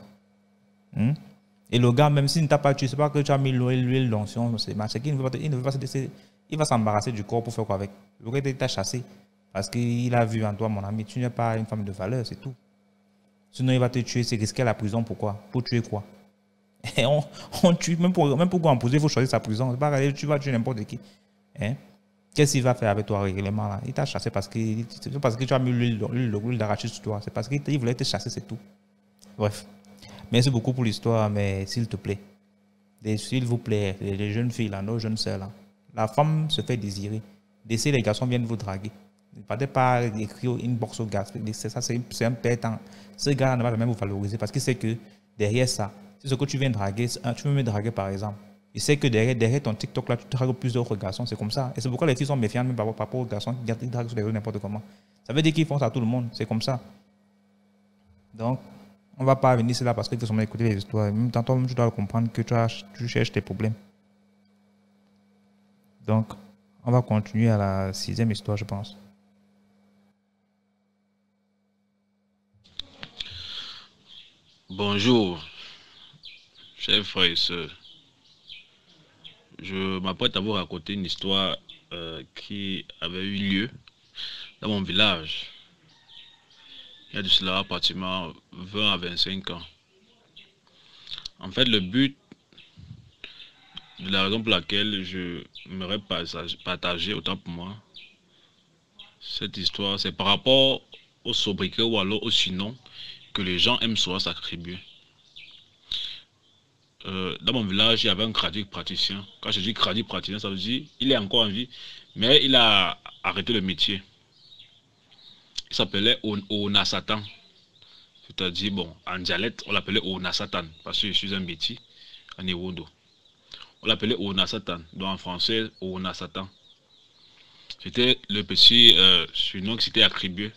S1: Et le gars, même s'il ne t'a pas tué, c'est pas que tu as mis l'huile d'onction, c'est qu'il ne veut pas se laisser. Il va s'embarrasser du corps pour faire quoi avec. Le gars t'a chassé. Parce qu'il a vu en toi, mon ami, tu n'es pas une femme de valeur, c'est tout. Sinon, il va te tuer, c'est risquer la prison. Pourquoi? Pour tuer quoi? Et on tue, même pour en poser, il faut choisir sa prison. C'est pas tu vas tuer n'importe qui. Qu'est-ce qu'il va faire avec toi régulièrement là? Il t'a chassé parce que tu as mis l'huile d'arachide sur toi. C'est parce qu'il voulait te chasser, c'est tout. Bref. Merci beaucoup pour l'histoire, mais s'il te plaît, s'il vous plaît, les jeunes filles là, nos jeunes sœurs là, la femme se fait désirer. Laissez les garçons viennent vous draguer. Ne partez pas écrire une box au gars. Ça, c'est un perdant. Ce gars ne va jamais vous valoriser parce qu'il sait que derrière ça, c'est ce que tu viens draguer, tu veux me draguer par exemple. Il sait que derrière ton TikTok là, tu dragues plusieurs autres garçons, c'est comme ça. Et c'est pourquoi les filles sont méfiantes même par rapport aux garçons qui draguent sur les réseaux n'importe comment. Ça veut dire qu'ils font ça à tout le monde, c'est comme ça. Donc, on ne va pas venir là parce qu'il faut seulement écouter les histoires. Même temps, toi-même, tu dois comprendre que tu cherches tes problèmes. Donc, on va continuer à la 6e histoire, je pense.
S6: Bonjour, chers frères et sœurs. Je m'apprête à vous raconter une histoire qui avait eu lieu dans mon village. Il y a de cela pratiquement 20 à 25 ans. En fait, le but de la raison pour laquelle je m'aurais partagé autant pour moi cette histoire, c'est par rapport au sobriquet ou alors au surnom que les gens aiment souvent s'attribuer. Dans mon village, il y avait un kradique praticien. Quand je dis kradique praticien, ça veut dire qu'il est encore en vie, mais il a arrêté le métier. Il s'appelait Ona Satan. C'est-à-dire, bon, en dialecte, on l'appelait Ona Satan, parce que je suis un Béti, un Ewondo. On l'appelait Ona Satan, donc en français, Ona Satan. C'était le petit surnom qui s'était attribué.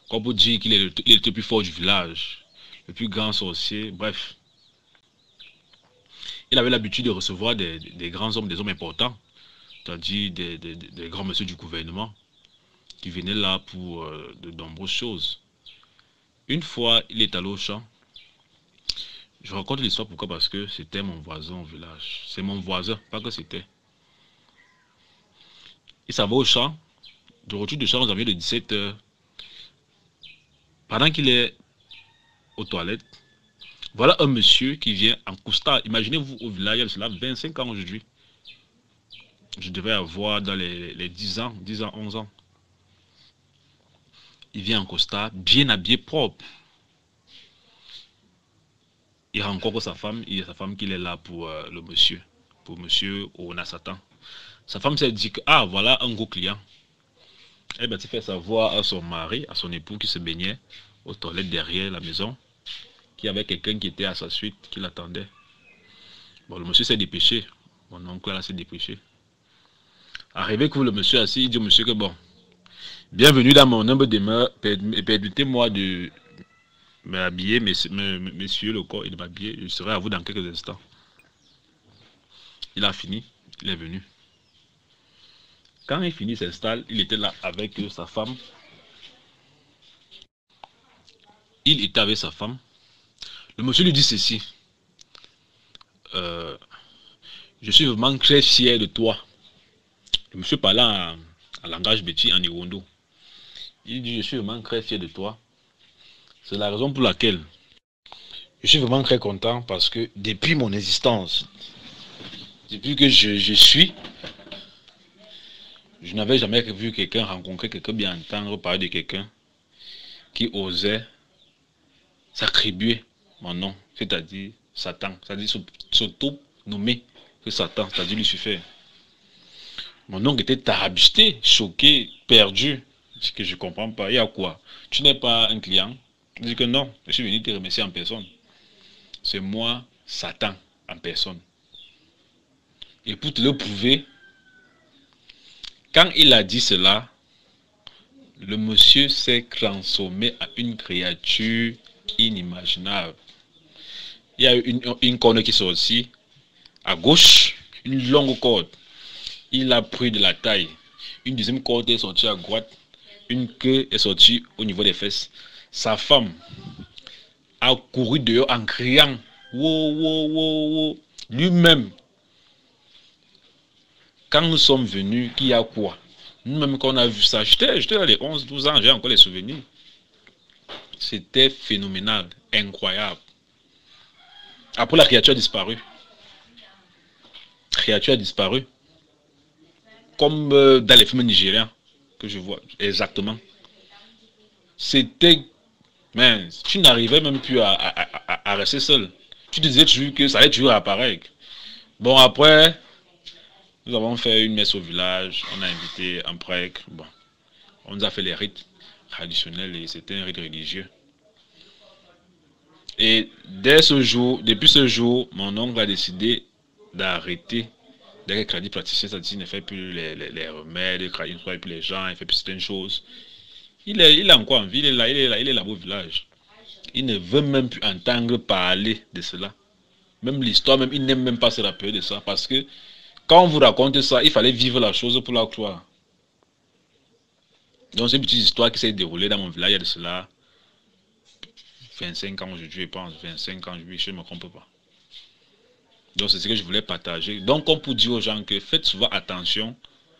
S6: Comme pour dire qu'il est le plus fort du village, le plus grand sorcier, bref. Il avait l'habitude de recevoir des grands hommes, des hommes importants, c'est-à-dire des grands messieurs du gouvernement, qui venaient là pour de nombreuses choses. Une fois, il est allé au champ. Je raconte l'histoire pourquoi? Parce que c'était mon voisin au village. C'est mon voisin, pas que c'était. Il s'en va au champ. De retour du champ aux environs de 17 h. Pendant qu'il est aux toilettes, voilà un monsieur qui vient en costard. Imaginez-vous au village, il y a cela 25 ans aujourd'hui. Je devais avoir dans les 10 ans, 11 ans. Il vient en costard, bien habillé, propre. il rencontre sa femme, il y a sa femme qui est là pour pour monsieur Onasatan. Sa femme s'est dit que, ah, voilà un gros client. Eh bien, tu fais savoir à son mari, à son époux qui se baignait aux toilettes derrière la maison, qu'il y avait quelqu'un qui était à sa suite, qui l'attendait. Bon, le monsieur s'est dépêché. Mon oncle là s'est dépêché. Arrivé que le monsieur assis, il dit au monsieur que bon, bienvenue dans mon humble demeure, permettez-moi de m'habiller, messieurs le corps, et de m'habiller, je serai à vous dans quelques instants. Il a fini, il est venu. Quand il finit, il s'installe, il était là avec sa femme. Il était avec sa femme. Le monsieur lui dit ceci. Je suis vraiment très fier de toi. Le monsieur parlait en langage béti, en irondo. Il dit, je suis vraiment très fier de toi. C'est la raison pour laquelle je suis vraiment très content parce que depuis mon existence, depuis que je suis, je n'avais jamais vu quelqu'un rencontrer quelqu'un, bien entendre parler de quelqu'un qui osait s'attribuer mon nom, c'est-à-dire Satan, c'est-à-dire s'auto-nommer que Satan, c'est-à-dire Lucifer. Mon oncle était tarabisté, choqué, perdu. Ce que je ne comprends pas. Il y a quoi? Tu n'es pas un client? Je dis que non, je suis venu te remercier en personne. C'est moi, Satan, en personne. Et pour te le prouver, quand il a dit cela, le monsieur s'est transformé en une créature inimaginable. Il y a une corde qui est sortie à gauche, une longue corde. Il a pris de la taille. Une deuxième corde est sortie à droite. Une queue est sortie au niveau des fesses. Sa femme a couru dehors en criant. Wow, wow, wow, wow. Lui-même, quand nous sommes venus, qu'il y a quoi? Nous-mêmes, quand on a vu ça, j'étais dans les 11-12 ans, j'ai encore les souvenirs. C'était phénoménal, incroyable. Après, la créature a disparu. La créature a disparu. Comme dans les films nigériens que je vois, exactement. C'était... Mais tu n'arrivais même plus à rester seul. Tu disais toujours que ça allait toujours apparaître. Bon, après, nous avons fait une messe au village. On a invité un prêtre. Bon, on nous a fait les rites traditionnels et c'était un rite religieux. Et depuis ce jour, mon oncle a décidé d'arrêter d'être crédit praticien, c'est-à-dire qu'il ne fait plus les remèdes, il ne soigne plus les gens, il ne fait plus certaines choses. Il est encore en vie, il est là au village. Il ne veut même plus entendre parler de cela. Même l'histoire, même il n'aime même pas se rappeler de ça, parce que quand on vous raconte ça, il fallait vivre la chose pour la croire. Donc c'est une petite histoire qui s'est déroulée dans mon village, il y a de cela 25 ans aujourd'hui, je pense, 25 ans, je ne me trompe pas. Donc c'est ce que je voulais partager. Donc comme pour dire aux gens que faites souvent attention,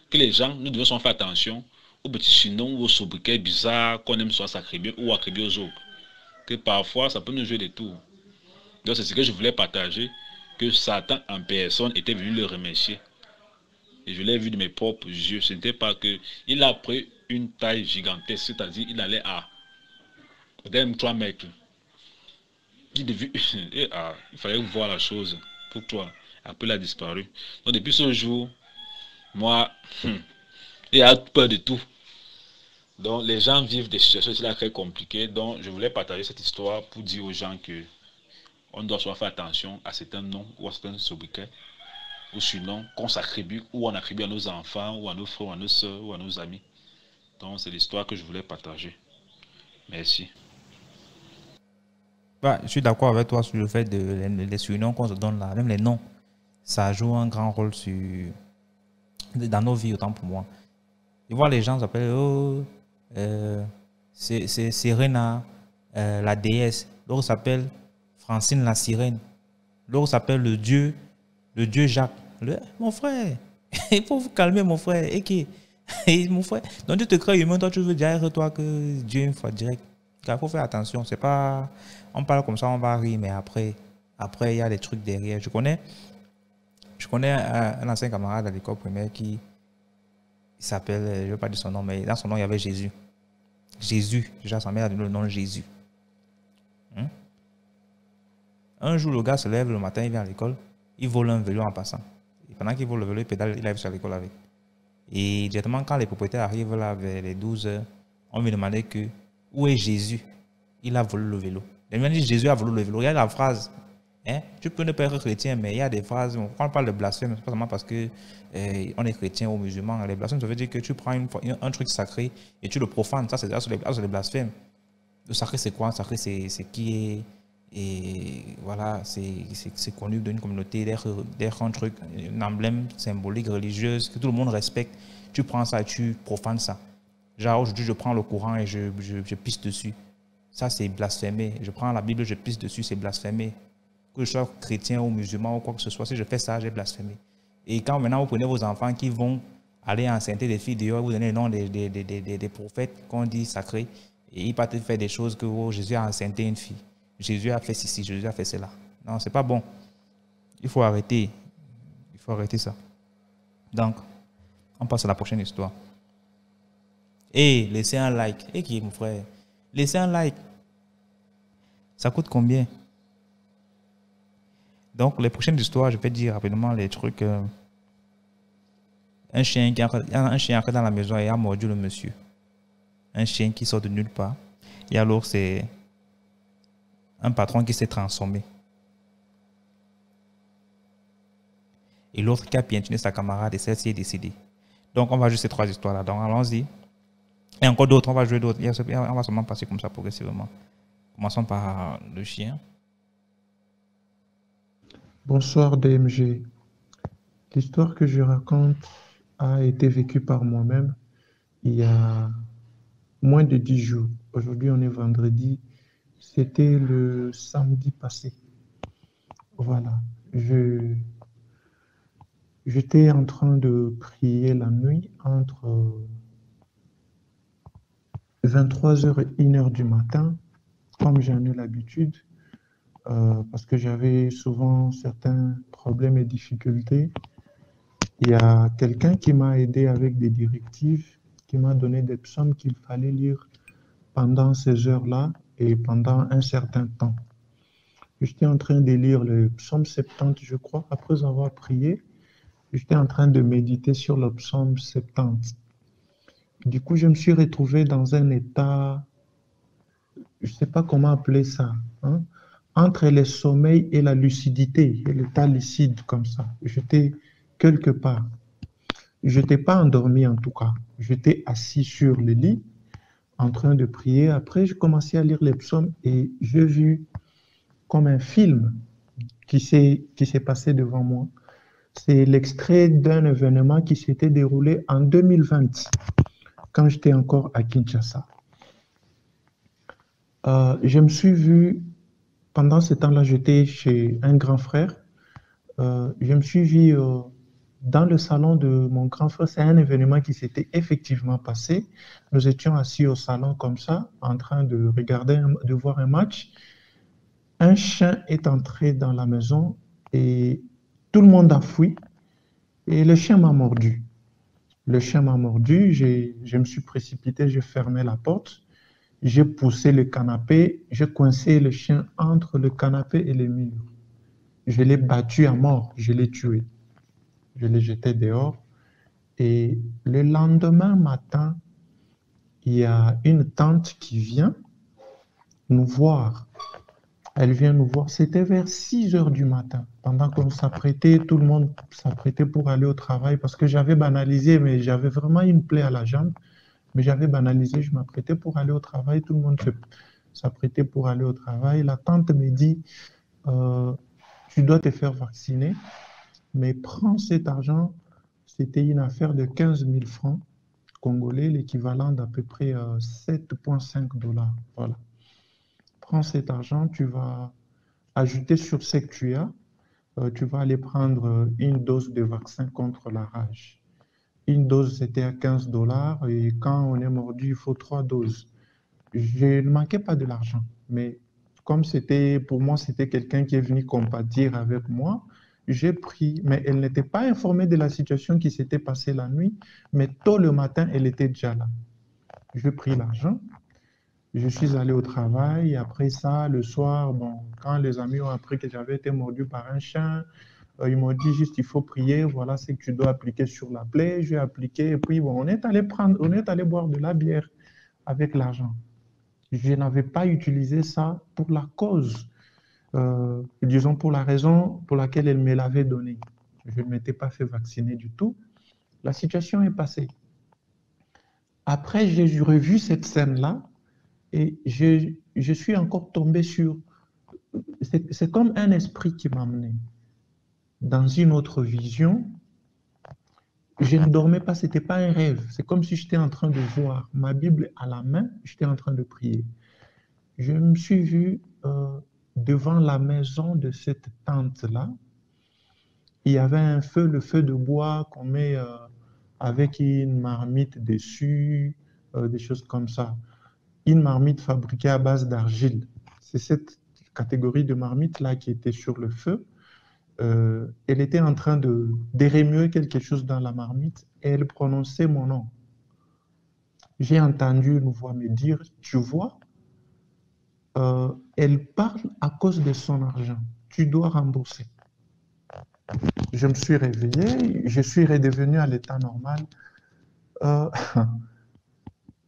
S6: que les gens, nous devons souvent faire attention aux petits surnoms ou aux sobriquets bizarres qu'on aime soit s'attribuer ou attribuer aux autres. Que parfois ça peut nous jouer des tours. Donc c'est ce que je voulais partager, que Satan en personne était venu le remercier. Et je l'ai vu de mes propres yeux. Ce n'était pas que il a pris une taille gigantesque, c'est-à-dire il allait à peut-être 3 mètres. Il fallait voir la chose. Pour toi, après il a disparu. Donc depuis ce jour, moi, il a peur de tout. Donc les gens vivent des situations très compliquées. Donc je voulais partager cette histoire pour dire aux gens que on doit soit faire attention à certains noms ou à certains sobriquets ou surnoms qu'on s'attribue ou on attribue à nos enfants ou à nos frères, ou à nos soeurs ou à nos amis. Donc c'est l'histoire que je voulais partager. Merci.
S1: Bah, je suis d'accord avec toi sur le fait de les surnoms qu'on se donne là, même les noms, ça joue un grand rôle dans nos vies, autant pour moi. Tu vois, les gens s'appellent c'est Serena, la déesse. L'autre s'appelle Francine la sirène. L'autre s'appelle le dieu Jacques. Mon frère, il faut vous calmer, mon frère. Mon frère. Donc tu te crées humain, toi tu veux dire toi que Dieu une fois direct. Il faut faire attention, c'est pas... On parle comme ça, on va rire, mais après il y a des trucs derrière. Je connais un ancien camarade à l'école primaire qui s'appelle, je ne vais pas dire son nom, mais dans son nom, il y avait Jésus. Jésus, déjà sa mère a donné le nom de Jésus. Un jour, le gars se lève le matin, il vient à l'école, il vole un vélo en passant. Et pendant qu'il vole le vélo, il pédale, il arrive sur l'école avec. Et directement, quand les propriétaires arrivent là vers les 12 heures, on lui demandait que où est Jésus? Il a volé le vélo. Il m'a dit Jésus a volé le vélo. Regarde la phrase. Hein? Tu peux ne pas être chrétien, mais il y a des phrases. Quand on parle de blasphème, c'est pas seulement parce que on est chrétien ou musulman. Les blasphèmes, ça veut dire que tu prends un truc sacré et tu le profanes. Ça, c'est les blasphèmes. Le sacré, c'est quoi? Le sacré, c'est qui est. Et voilà, c'est connu d'une communauté, d'être un truc, un emblème symbolique, religieuse, que tout le monde respecte. Tu prends ça et tu profanes ça. Genre, aujourd'hui, je prends le Coran et je pisse dessus. Ça, c'est blasphémé. Je prends la Bible, je pisse dessus, c'est blasphémé. Que je sois chrétien ou musulman ou quoi que ce soit, si je fais ça, j'ai blasphémé. Et quand maintenant vous prenez vos enfants qui vont aller enceinter des filles dehors, vous donnez le nom des prophètes qu'on dit sacrés, et ils partent faire des choses que Jésus a enceinté une fille. Jésus a fait ceci, Jésus a fait cela. Non, c'est pas bon. Il faut arrêter. Il faut arrêter ça. Donc, on passe à la prochaine histoire. Et laissez un like. Et qui est mon frère? Laissez un like. Ça coûte combien? Donc, les prochaines histoires, je vais dire rapidement les trucs. Un chien entre dans la maison et a mordu le monsieur. Un chien qui sort de nulle part. Et alors, c'est un patron qui s'est transformé. Et l'autre qui a piétiné sa camarade et celle-ci est décédée. Donc, on va jouer ces trois histoires-là. Donc, allons-y. Et encore d'autres, on va jouer d'autres. On va seulement passer comme ça progressivement. Commençons par le chien.
S7: Bonsoir DMG. L'histoire que je raconte a été vécue par moi-même il y a moins de 10 jours. Aujourd'hui, on est vendredi. C'était le samedi passé. Voilà. J'étais en train de prier la nuit entre 23h et 1h du matin, comme j'en ai l'habitude, parce que j'avais souvent certains problèmes et difficultés. Il y a quelqu'un qui m'a aidé avec des directives, qui m'a donné des psaumes qu'il fallait lire pendant ces heures-là et pendant un certain temps. J'étais en train de lire le psaume 70, je crois, après avoir prié. J'étais en train de méditer sur le psaume 70. Du coup, je me suis retrouvé dans un état, je ne sais pas comment appeler ça, hein, entre le sommeil et la lucidité, et l'état lucide comme ça. J'étais quelque part. Je n'étais pas endormi en tout cas. J'étais assis sur le lit, en train de prier. Après, j'ai commencé à lire les psaumes et j'ai vu comme un film qui s'est passé devant moi. C'est l'extrait d'un événement qui s'était déroulé en 2020, quand j'étais encore à Kinshasa. Je me suis vu, pendant ce temps-là, j'étais chez un grand frère. Je me suis vu dans le salon de mon grand frère. C'est un événement qui s'était effectivement passé. Nous étions assis au salon comme ça, en train de regarder, de voir un match. Un chien est entré dans la maison et tout le monde a fui. Et le chien m'a mordu. Le chien m'a mordu, je me suis précipité, j'ai fermé la porte, j'ai poussé le canapé, j'ai coincé le chien entre le canapé et le mur. Je l'ai battu à mort, je l'ai tué. Je l'ai jeté dehors. Et le lendemain matin, il y a une tante qui vient nous voir. Elle vient nous voir, c'était vers 6h du matin, pendant qu'on s'apprêtait, tout le monde s'apprêtait pour aller au travail, parce que j'avais banalisé, mais j'avais vraiment une plaie à la jambe, mais j'avais banalisé, je m'apprêtais pour aller au travail, tout le monde s'apprêtait pour aller au travail. La tante me dit, tu dois te faire vacciner, mais prends cet argent, c'était une affaire de 15 000 francs congolais, l'équivalent d'à peu près 7,5 $. Voilà. Prends cet argent, tu vas ajouter sur ce que tu as, tu vas aller prendre une dose de vaccin contre la rage. Une dose, c'était à 15 $ et quand on est mordu, il faut 3 doses. Je ne manquais pas de l'argent, mais comme c'était, pour moi, c'était quelqu'un qui est venu compatir avec moi, j'ai pris, mais elle n'était pas informée de la situation qui s'était passée la nuit, mais tôt le matin, elle était déjà là. J'ai pris l'argent. Je suis allé au travail. Après ça, le soir, bon, quand les amis ont appris que j'avais été mordu par un chien, ils m'ont dit juste il faut prier. Voilà ce que tu dois appliquer sur la plaie. J'ai appliqué. Et puis, bon, on est allé boire de la bière avec l'argent. Je n'avais pas utilisé ça pour la cause, disons pour la raison pour laquelle elle me l'avait donné. Je ne m'étais pas fait vacciner du tout. La situation est passée. Après, j'ai revu cette scène-là et je suis encore tombé sur... C'est comme un esprit qui m'a amené dans une autre vision. Je ne dormais pas, ce n'était pas un rêve. C'est comme si j'étais en train de voir ma Bible à la main, j'étais en train de prier. Je me suis vu devant la maison de cette tante-là. Il y avait un feu, le feu de bois qu'on met avec une marmite dessus, des choses comme ça. Une marmite fabriquée à base d'argile. C'est cette catégorie de marmite-là qui était sur le feu. Elle était en train de remuer quelque chose dans la marmite et elle prononçait mon nom. J'ai entendu une voix me dire, tu vois, elle parle à cause de son argent. Tu dois rembourser. Je me suis réveillé, je suis redevenu à l'état normal.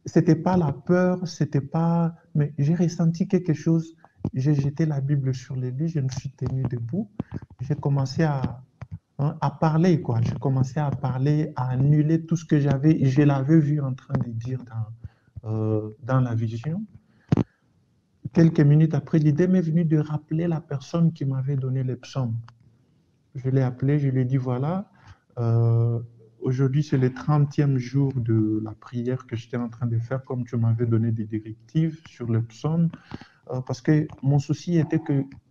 S7: C'était pas la peur, c'était pas... Mais j'ai ressenti quelque chose. J'ai jeté la Bible sur le lit, je me suis tenu debout. J'ai commencé à parler, quoi. J'ai commencé à parler, à annuler tout ce que j'avais. Je l'avais vu en train de dire dans la vision. Quelques minutes après, l'idée m'est venue de rappeler la personne qui m'avait donné les psaumes. Je l'ai appelé, je lui ai dit, voilà, aujourd'hui c'est le 30e jour de la prière que j'étais en train de faire, comme tu m'avais donné des directives sur le psaume, parce que mon souci était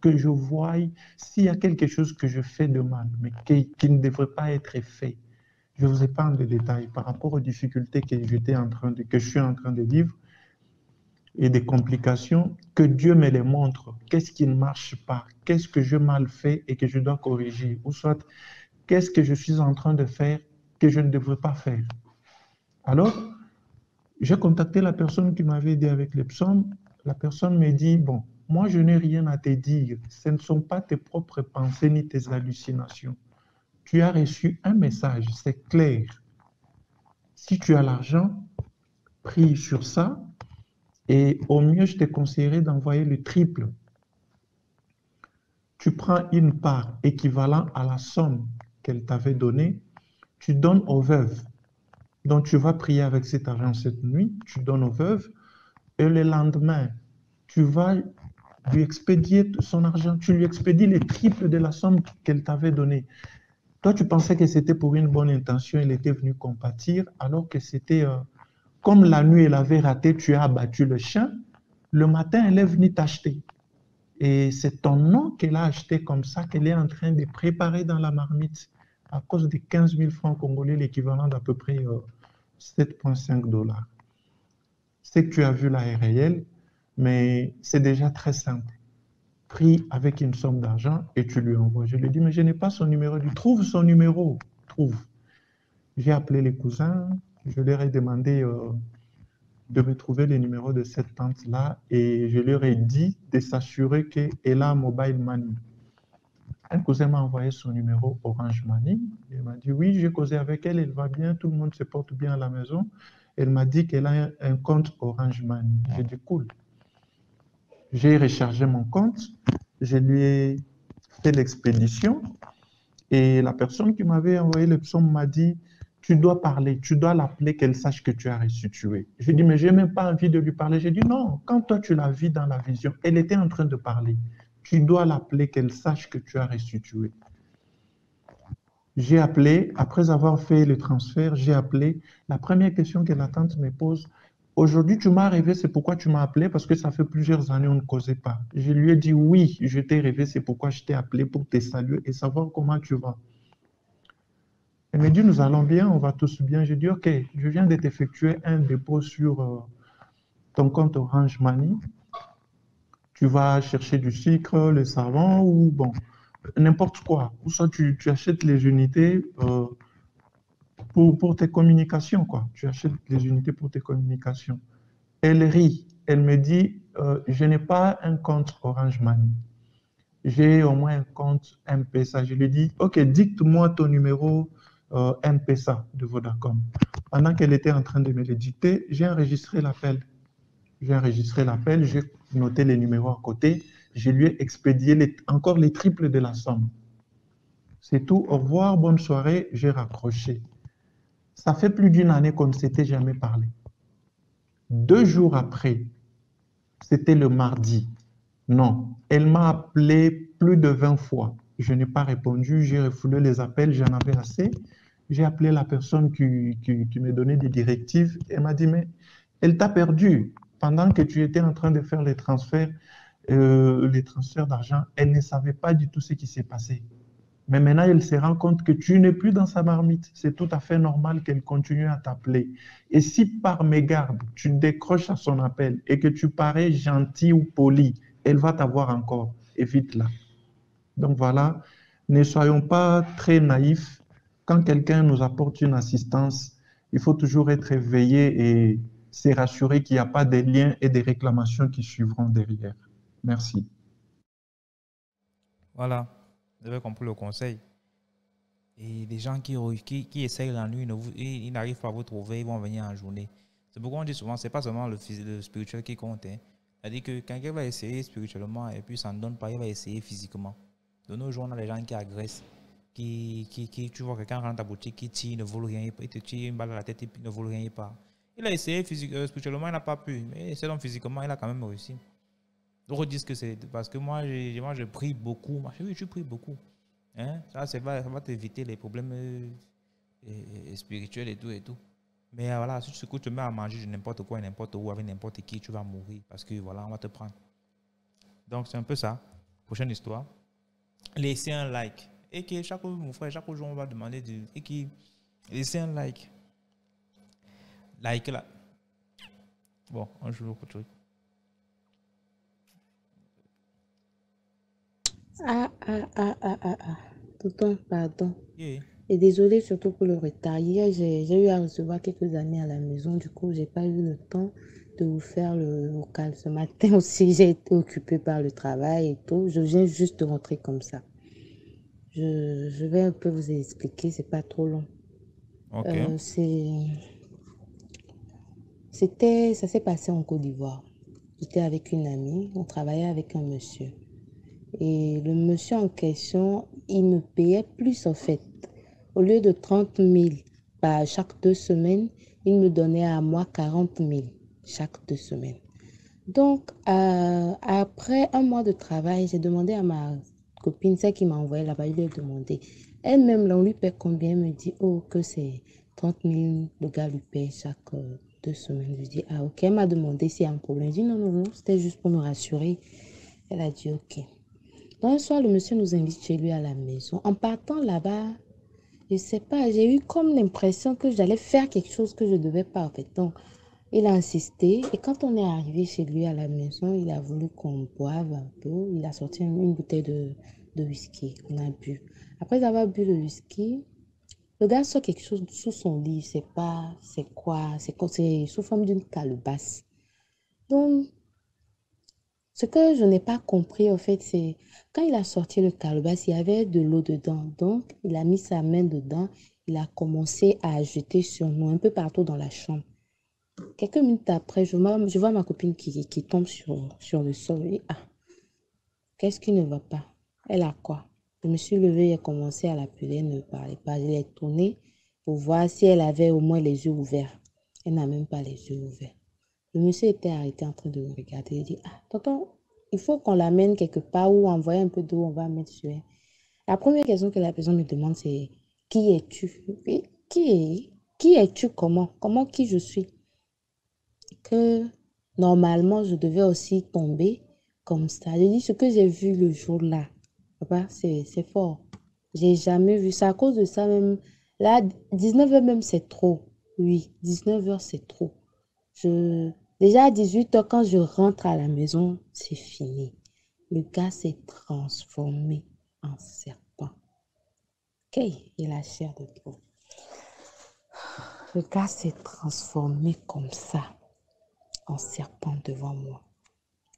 S7: que je voie s'il y a quelque chose que je fais de mal, mais qui ne devrait pas être fait. Je vous épargne les détails par rapport aux difficultés que je suis en train de vivre et des complications, que Dieu me les montre. Qu'est-ce qui ne marche pas? Qu'est-ce que je mal fais et que je dois corriger? Ou soit, qu'est-ce que je suis en train de faire que je ne devrais pas faire? Alors, j'ai contacté la personne qui m'avait aidé avec les psaumes. La personne me dit, bon, moi je n'ai rien à te dire. Ce ne sont pas tes propres pensées ni tes hallucinations. Tu as reçu un message, c'est clair. Si tu as l'argent, prie sur ça. Et au mieux, je te conseillerais d'envoyer le triple. Tu prends une part équivalente à la somme qu'elle t'avait donnée, tu donnes aux veuves. Donc, tu vas prier avec cet argent cette nuit, tu donnes aux veuves, et le lendemain, tu vas lui expédier son argent, tu lui expédies le triple de la somme qu'elle t'avait donnée. Toi, tu pensais que c'était pour une bonne intention, elle était venue compatir, alors que c'était... Comme la nuit, elle avait raté, tu as abattu le chien. Le matin, elle est venue t'acheter. Et c'est ton nom qu'elle a acheté comme ça, qu'elle est en train de préparer dans la marmite à cause de 15 000 francs congolais, l'équivalent d'à peu près 7,5 $. Ce que tu as vu là est réel, mais c'est déjà très simple. Prie avec une somme d'argent et tu lui envoies. Je lui ai dit, mais je n'ai pas son numéro. Il dit, trouve son numéro. Trouve. J'ai appelé les cousins. Je leur ai demandé de me trouver le numéro de cette tante-là et je leur ai dit de s'assurer qu'elle a Mobile Money. Un cousin m'a envoyé son numéro Orange Money. Il m'a dit, oui, j'ai causé avec elle, elle va bien, tout le monde se porte bien à la maison. Elle m'a dit qu'elle a un compte Orange Money. J'ai dit, cool. J'ai rechargé mon compte, je lui ai fait l'expédition et la personne qui m'avait envoyé le psaume m'a dit, tu dois parler, tu dois l'appeler, qu'elle sache que tu as restitué. J'ai dit, mais je n'ai même pas envie de lui parler. J'ai dit, non, quand toi tu l'as vu dans la vision, elle était en train de parler. Tu dois l'appeler, qu'elle sache que tu as restitué. J'ai appelé, après avoir fait le transfert, j'ai appelé. La première question que la tante me pose, aujourd'hui tu m'as rêvé, c'est pourquoi tu m'as appelé, parce que ça fait plusieurs années on ne causait pas. Je lui ai dit, oui, je t'ai rêvé, c'est pourquoi je t'ai appelé pour te saluer et savoir comment tu vas. Elle m'a dit, nous allons bien, on va tous bien. J'ai dit, ok, je viens de t'effectuer un dépôt sur ton compte Orange Money. Tu vas chercher du sucre, le savon ou bon, n'importe quoi. Ou soit tu achètes les unités pour tes communications, quoi. Tu achètes les unités pour tes communications. Elle rit. elle me dit, je n'ai pas un compte Orange Money. J'ai au moins un compte M-Pesa. Je lui dis, OK, dicte-moi ton numéro M-Pesa de Vodacom. Pendant qu'elle était en train de me le dicter, j'ai enregistré l'appel. J'ai noté les numéros à côté, je lui ai expédié encore les triples de la somme. C'est tout, au revoir, bonne soirée, j'ai raccroché. Ça fait plus d'une année qu'on ne s'était jamais parlé. 2 jours après, c'était le mardi. Non, elle m'a appelé plus de 20 fois. Je n'ai pas répondu, j'ai refoulé les appels, j'en avais assez. J'ai appelé la personne qui me donnait des directives. Elle m'a dit, mais elle t'a perdu. Pendant que tu étais en train de faire les transferts d'argent, elle ne savait pas du tout ce qui s'est passé. Mais maintenant, elle se rend compte que tu n'es plus dans sa marmite. C'est tout à fait normal qu'elle continue à t'appeler. Et si par mégarde, tu décroches à son appel et que tu parais gentil ou poli, elle va t'avoir encore. Évite-la. Donc voilà, ne soyons pas très naïfs. Quand quelqu'un nous apporte une assistance, il faut toujours être éveillé et se rassurer qu'il n'y a pas des liens et des réclamations qui suivront derrière. Merci.
S1: Voilà, vous avez compris le conseil. Et les gens qui essayent la nuit, ils n'arrivent pas à vous trouver, ils vont venir en journée. C'est pourquoi on dit souvent, ce n'est pas seulement le spirituel qui compte. Hein. C'est-à-dire que quelqu'un va essayer spirituellement et puis ça ne donne pas, il va essayer physiquement. De nos jours, on a des gens qui agressent, tu vois quelqu'un rentre dans ta boutique, qui tire, ne vole rien, il te tire une balle à la tête et puis ne vole rien, il part. Il a essayé spirituellement, il n'a pas pu, mais selon physiquement, il a quand même réussi. D'autres disent que c'est parce que moi, je prie beaucoup. Oui, je prie beaucoup. Hein? Ça va t'éviter les problèmes spirituels et tout et tout. Mais voilà, si tu te mets à manger de n'importe quoi, n'importe où, avec n'importe qui, tu vas mourir parce que voilà, on va te prendre. Donc c'est un peu ça. Prochaine histoire. Laissez un like. Et que chaque jour, mon frère, chaque jour, on va demander laissez un like. Like là. Bon, on joue autre truc.
S8: Tonton, pardon.
S1: Yeah.
S8: Et désolé surtout pour le retard. Hier, j'ai eu à recevoir quelques amis à la maison. Du coup, j'ai pas eu le temps de vous faire le vocal. Ce matin aussi, j'ai été occupée par le travail et tout. Je viens juste de rentrer comme ça. Je vais un peu vous expliquer, c'est pas trop long.
S1: Ok.
S8: Ça s'est passé en Côte d'Ivoire. J'étais avec une amie, on travaillait avec un monsieur. Et le monsieur en question, il me payait plus en fait. Au lieu de 30 000 chaque 2 semaines, il me donnait à moi 40 000 chaque 2 semaines. Donc, après un mois de travail, j'ai demandé à ma copine, celle qui m'a envoyé là-bas, je lui ai demandé. Elle-même, là, on lui paie combien? Elle me dit, oh, que c'est 30 000, le gars lui paye chaque 2 semaines. Je dis, ah, ok. Elle m'a demandé s'il y a un problème. Je dis, non, c'était juste pour me rassurer. Elle a dit, ok. Donc, un soir, le monsieur nous invite chez lui à la maison. En partant là-bas, je ne sais pas, j'ai eu comme l'impression que j'allais faire quelque chose que je ne devais pas, en fait. Donc, il a insisté. Et quand on est arrivé chez lui à la maison, il a voulu qu'on boive un peu. Il a sorti une bouteille de whisky. On a bu. Après avoir bu le whisky, le gars sort quelque chose sous son lit. Je ne sais pas c'est quoi. C'est sous forme d'une calebasse. Donc, ce que je n'ai pas compris, en fait, c'est quand il a sorti le calebasse, il y avait de l'eau dedans. Donc, il a mis sa main dedans. Il a commencé à jeter sur nous, un peu partout dans la chambre. Quelques minutes après, je vois ma copine qui tombe sur le sol. Et, qu'est-ce qui ne va pas? Elle a quoi? Je me suis levée et commencé à l'appeler, elle ne parlait pas. Je l'ai tournée pour voir si elle avait au moins les yeux ouverts. Elle n'a même pas les yeux ouverts. Le monsieur était arrêté en train de me regarder. Il dit, tonton, il faut qu'on l'amène quelque part ou envoyer un peu d'eau, on va mettre sur elle. La première question que la personne me demande, c'est, qui es-tu? Qui es-tu comment? Comment qui je suis? Que normalement, je devais aussi tomber comme ça. Je dis, ce que j'ai vu le jour-là, papa, c'est fort. J'ai jamais vu ça. À cause de ça même, là, 19h même, c'est trop. Oui, 19h, c'est trop. Déjà à 18h, quand je rentre à la maison, c'est fini. Le gars s'est transformé en serpent. Ok, il a chair de peau. Le gars s'est transformé comme ça. en serpent devant moi.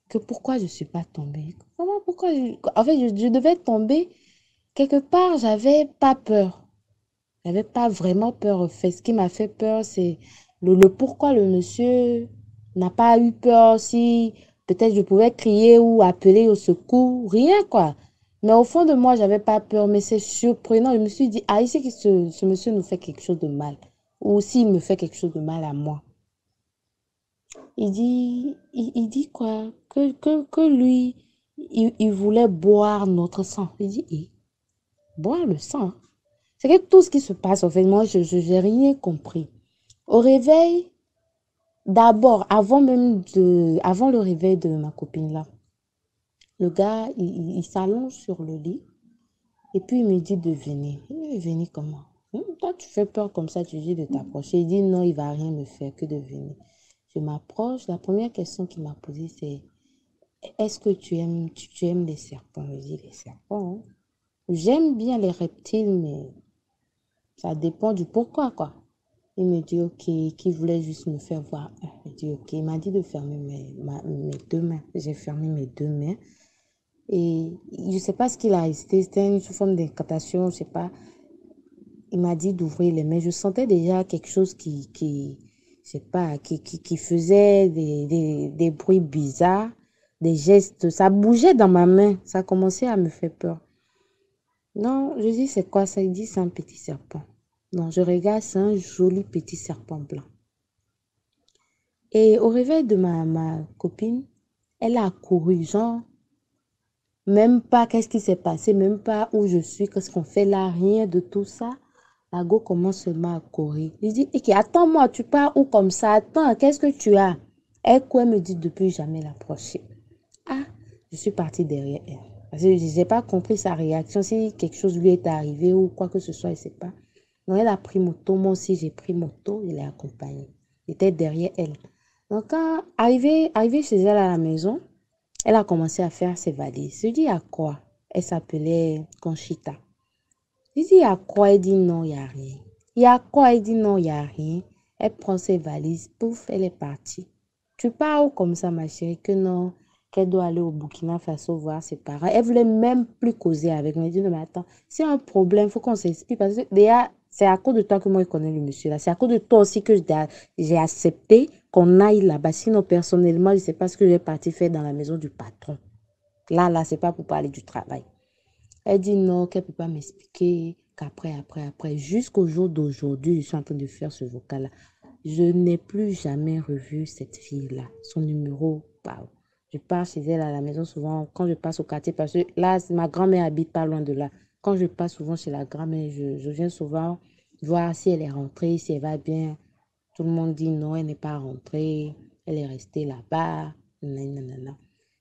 S8: Que pourquoi je ne suis pas tombée? Comment, pourquoi en fait, je devais tomber. Quelque part, j'avais pas peur. J'avais pas vraiment peur. En fait, ce qui m'a fait peur, c'est le pourquoi le monsieur n'a pas eu peur, si peut-être je pouvais crier ou appeler au secours, rien quoi. Mais au fond de moi, j'avais pas peur, mais c'est surprenant. Je me suis dit, ah, ici que ce monsieur nous fait quelque chose de mal, ou s'il me fait quelque chose de mal à moi. Il dit quoi? Que lui, il voulait boire notre sang. Il dit, boire le sang? C'est que tout ce qui se passe, en fait, moi, je n'ai rien compris. Au réveil, d'abord, avant le réveil de ma copine là, le gars, il s'allonge sur le lit et puis il me dit de venir. Il dit, venir comment? Toi, tu fais peur comme ça, tu dis de t'approcher. Il dit, non, il ne va rien me faire que de venir. Je m'approche. La première question qu'il m'a posée, c'est, est-ce que tu aimes les serpents? Je dis, les serpents, hein? J'aime bien les reptiles, mais ça dépend du pourquoi, quoi. Il me dit, ok, qu'il voulait juste me faire voir. Je dis, ok. Il m'a dit de fermer mes deux mains. J'ai fermé mes deux mains. Et je ne sais pas ce qu'il a resté. C'était une forme d'incantation, je ne sais pas. Il m'a dit d'ouvrir les mains. Je sentais déjà quelque chose je sais pas, qui faisait des bruits bizarres, des gestes. Ça bougeait dans ma main. Ça commençait à me faire peur. Non, je dis, c'est quoi ça? Il dit, c'est un petit serpent. Non, je regarde, c'est un joli petit serpent blanc. Et au réveil de ma copine, elle a couru, genre, même pas qu'est-ce qui s'est passé, même pas où je suis, qu'est-ce qu'on fait là, rien de tout ça. La go commence seulement à courir. Je dis, ok, attends-moi, tu pars où comme ça? Attends, qu'est-ce que tu as? Elle me dit depuis jamais l'approcher. Ah, je suis partie derrière elle. Parce que je n'ai pas compris sa réaction, si quelque chose lui est arrivé ou quoi que ce soit, je ne sais pas. Donc, elle a pris moto, moi aussi j'ai pris moto, je l'ai accompagnée. J'étais derrière elle. Donc, quand arrivée chez elle à la maison, elle a commencé à faire ses valises. Je dis, à quoi? Elle s'appelait Conchita. Je dis, à quoi? Elle dit, non, il n'y a rien. Il y a quoi? Elle dit, non, il n'y a rien. Elle prend ses valises, pouf, elle est partie. Tu pars où comme ça, ma chérie? Que non, qu'elle doit aller au Burkina Faso voir ses parents. Elle voulait même plus causer avec moi. Elle dit, non, mais attends, c'est un problème, il faut qu'on s'explique. Parce que déjà, c'est à cause de toi que moi, je connais le monsieur là. C'est à cause de toi aussi que j'ai accepté qu'on aille là-bas. Sinon, personnellement, je ne sais pas ce que j'ai parti faire dans la maison du patron. Là, c'est pas pour parler du travail. Elle dit non, qu'elle ne peut pas m'expliquer, qu'après, jusqu'au jour d'aujourd'hui, je suis en train de faire ce vocal-là. Je n'ai plus jamais revu cette fille-là. Son numéro, wow. Je pars chez elle à la maison souvent, quand je passe au quartier, parce que là, ma grand-mère habite pas loin de là. Quand je passe souvent chez la grand-mère, je viens souvent voir si elle est rentrée, si elle va bien. Tout le monde dit non, elle n'est pas rentrée, elle est restée là-bas.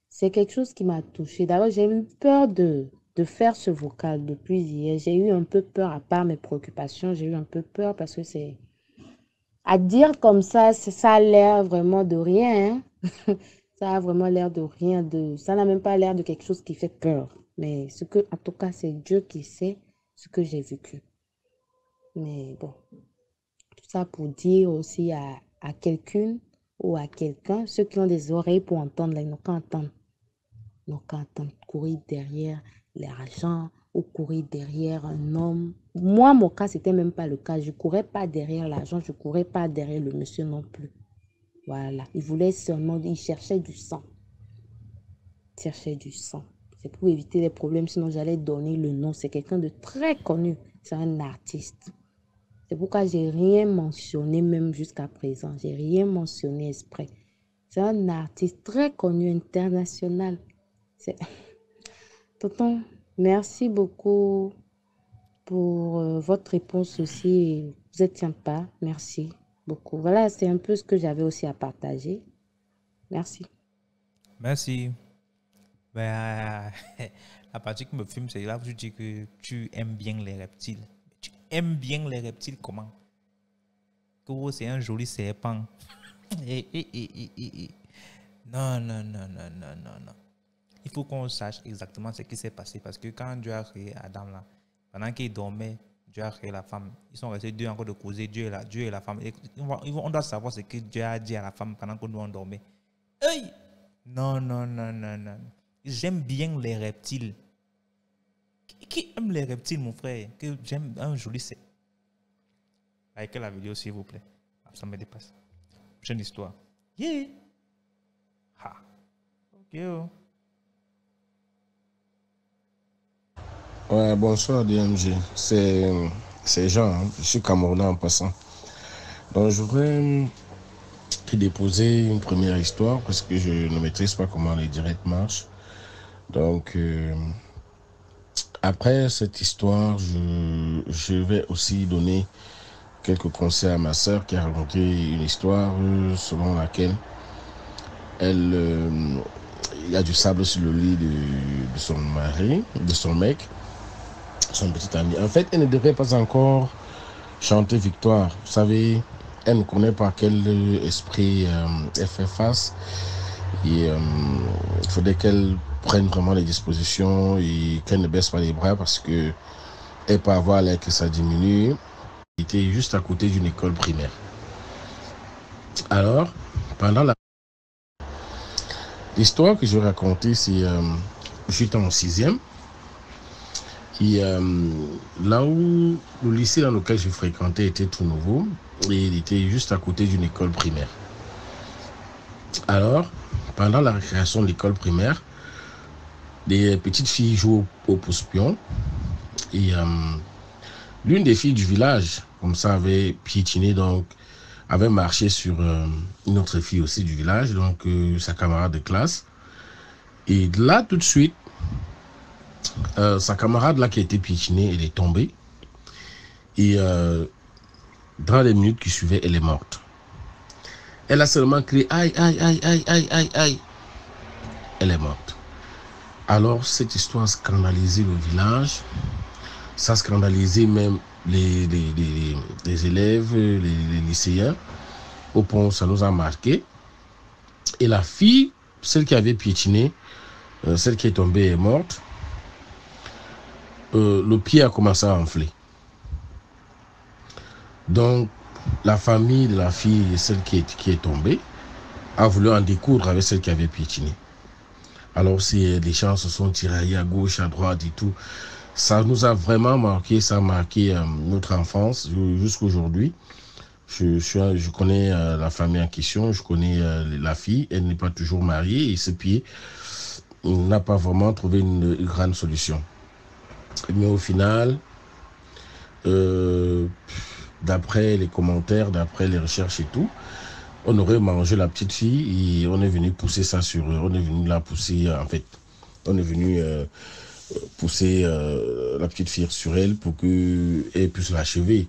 S8: C'est quelque chose qui m'a touchée. D'abord, j'ai eu peur de faire ce vocal depuis hier. J'ai eu un peu peur, à part mes préoccupations, j'ai eu un peu peur parce que c'est... À dire comme ça a l'air vraiment de rien. Hein? Ça a vraiment l'air de rien. Ça n'a même pas l'air de quelque chose qui fait peur. Mais en tout cas, c'est Dieu qui sait ce que j'ai vécu. Mais bon, tout ça pour dire aussi à quelqu'un ou à quelqu'un, ceux qui ont des oreilles pour entendre, là, ils n'ont qu'à entendre. Ils n'ont qu'à entendre courir derrière l'argent ou courir derrière un homme. Moi, mon cas, c'était même pas le cas. Je courais pas derrière l'argent, je courais pas derrière le monsieur non plus. Voilà. Il voulait seulement, il cherchait du sang. Il cherchait du sang. C'est pour éviter les problèmes, sinon j'allais donner le nom. C'est quelqu'un de très connu. C'est un artiste. C'est pourquoi j'ai rien mentionné, même jusqu'à présent. J'ai rien mentionné exprès. C'est un artiste très connu, international. Tonton, merci beaucoup pour votre réponse aussi. Vous êtes sympa. Merci beaucoup. Voilà, c'est un peu ce que j'avais aussi à partager. Merci.
S1: Merci. Ben, la partie qui me fume, c'est là où tu dis que tu aimes bien les reptiles. Tu aimes bien les reptiles comment? Que c'est un joli serpent. Non. Il faut qu'on sache exactement ce qui s'est passé. Parce que quand Dieu a créé Adam là, pendant qu'il dormait, Dieu a créé la femme. Ils sont restés deux encore de causer, Dieu et la femme. Et on doit savoir ce que Dieu a dit à la femme pendant que nous on dormait. Hey! Non, non, non, non, non. J'aime bien les reptiles. Qui aime les reptiles, mon frère? Que j'aime un joli set. Likez la vidéo, s'il vous plaît. Ça me dépasse. Prochaine histoire. Yeah! Ha! Ok, oh.
S9: Ouais, bonsoir DMG. C'est Jean, hein. Je suis Camerounais en passant. Donc je voudrais déposer une première histoire parce que je ne maîtrise pas comment les directs marchent. Donc après cette histoire, je vais aussi donner quelques conseils à ma sœur qui a raconté une histoire selon laquelle il y a du sable sur le lit de son mari, de son mec, son petit ami. En fait, elle ne devrait pas encore chanter victoire. Vous savez, elle ne connaît pas quel esprit elle fait face. Et il faudrait qu'elle prenne vraiment les dispositions et qu'elle ne baisse pas les bras parce que elle peut avoir l'air que ça diminue. Il était juste à côté d'une école primaire. Alors, pendant l'histoire que je vais raconter, c'est j'étais en 6e. Et là où le lycée dans lequel je fréquentais était tout nouveau, et il était juste à côté d'une école primaire. Alors, pendant la récréation de l'école primaire, des petites filles jouent au pouce-pion. Et l'une des filles du village, comme ça, avait piétiné, donc avait marché sur une autre fille aussi du village, donc sa camarade de classe. Et là, tout de suite, sa camarade là qui a été piétinée, elle est tombée. Et dans les minutes qui suivaient, elle est morte. Elle a seulement crié aïe, aïe, aïe, aïe, aïe, aïe, aïe. Elle est morte. Alors, cette histoire a scandalisé le village. Ça a scandalisé même les élèves, les lycéens. Au point où ça nous a marqué. Et la fille, celle qui avait piétiné, celle qui est tombée est morte. Le pied a commencé à enfler. Donc, la famille de la fille, celle qui est tombée, a voulu en découdre avec celle qui avait piétiné. Alors, si les gens se sont tiraillés à gauche, à droite et tout, ça nous a vraiment marqué, ça a marqué notre enfance jusqu'aujourd'hui. Je connais la famille en question, je connais la fille, elle n'est pas toujours mariée et ce pied n'a pas vraiment trouvé une grande solution. Mais au final, d'après les commentaires, d'après les recherches et tout, on aurait mangé la petite fille et on est venu pousser ça sur eux. On est venu la pousser, en fait, on est venu pousser la petite fille sur elle pour qu'elle puisse l'achever.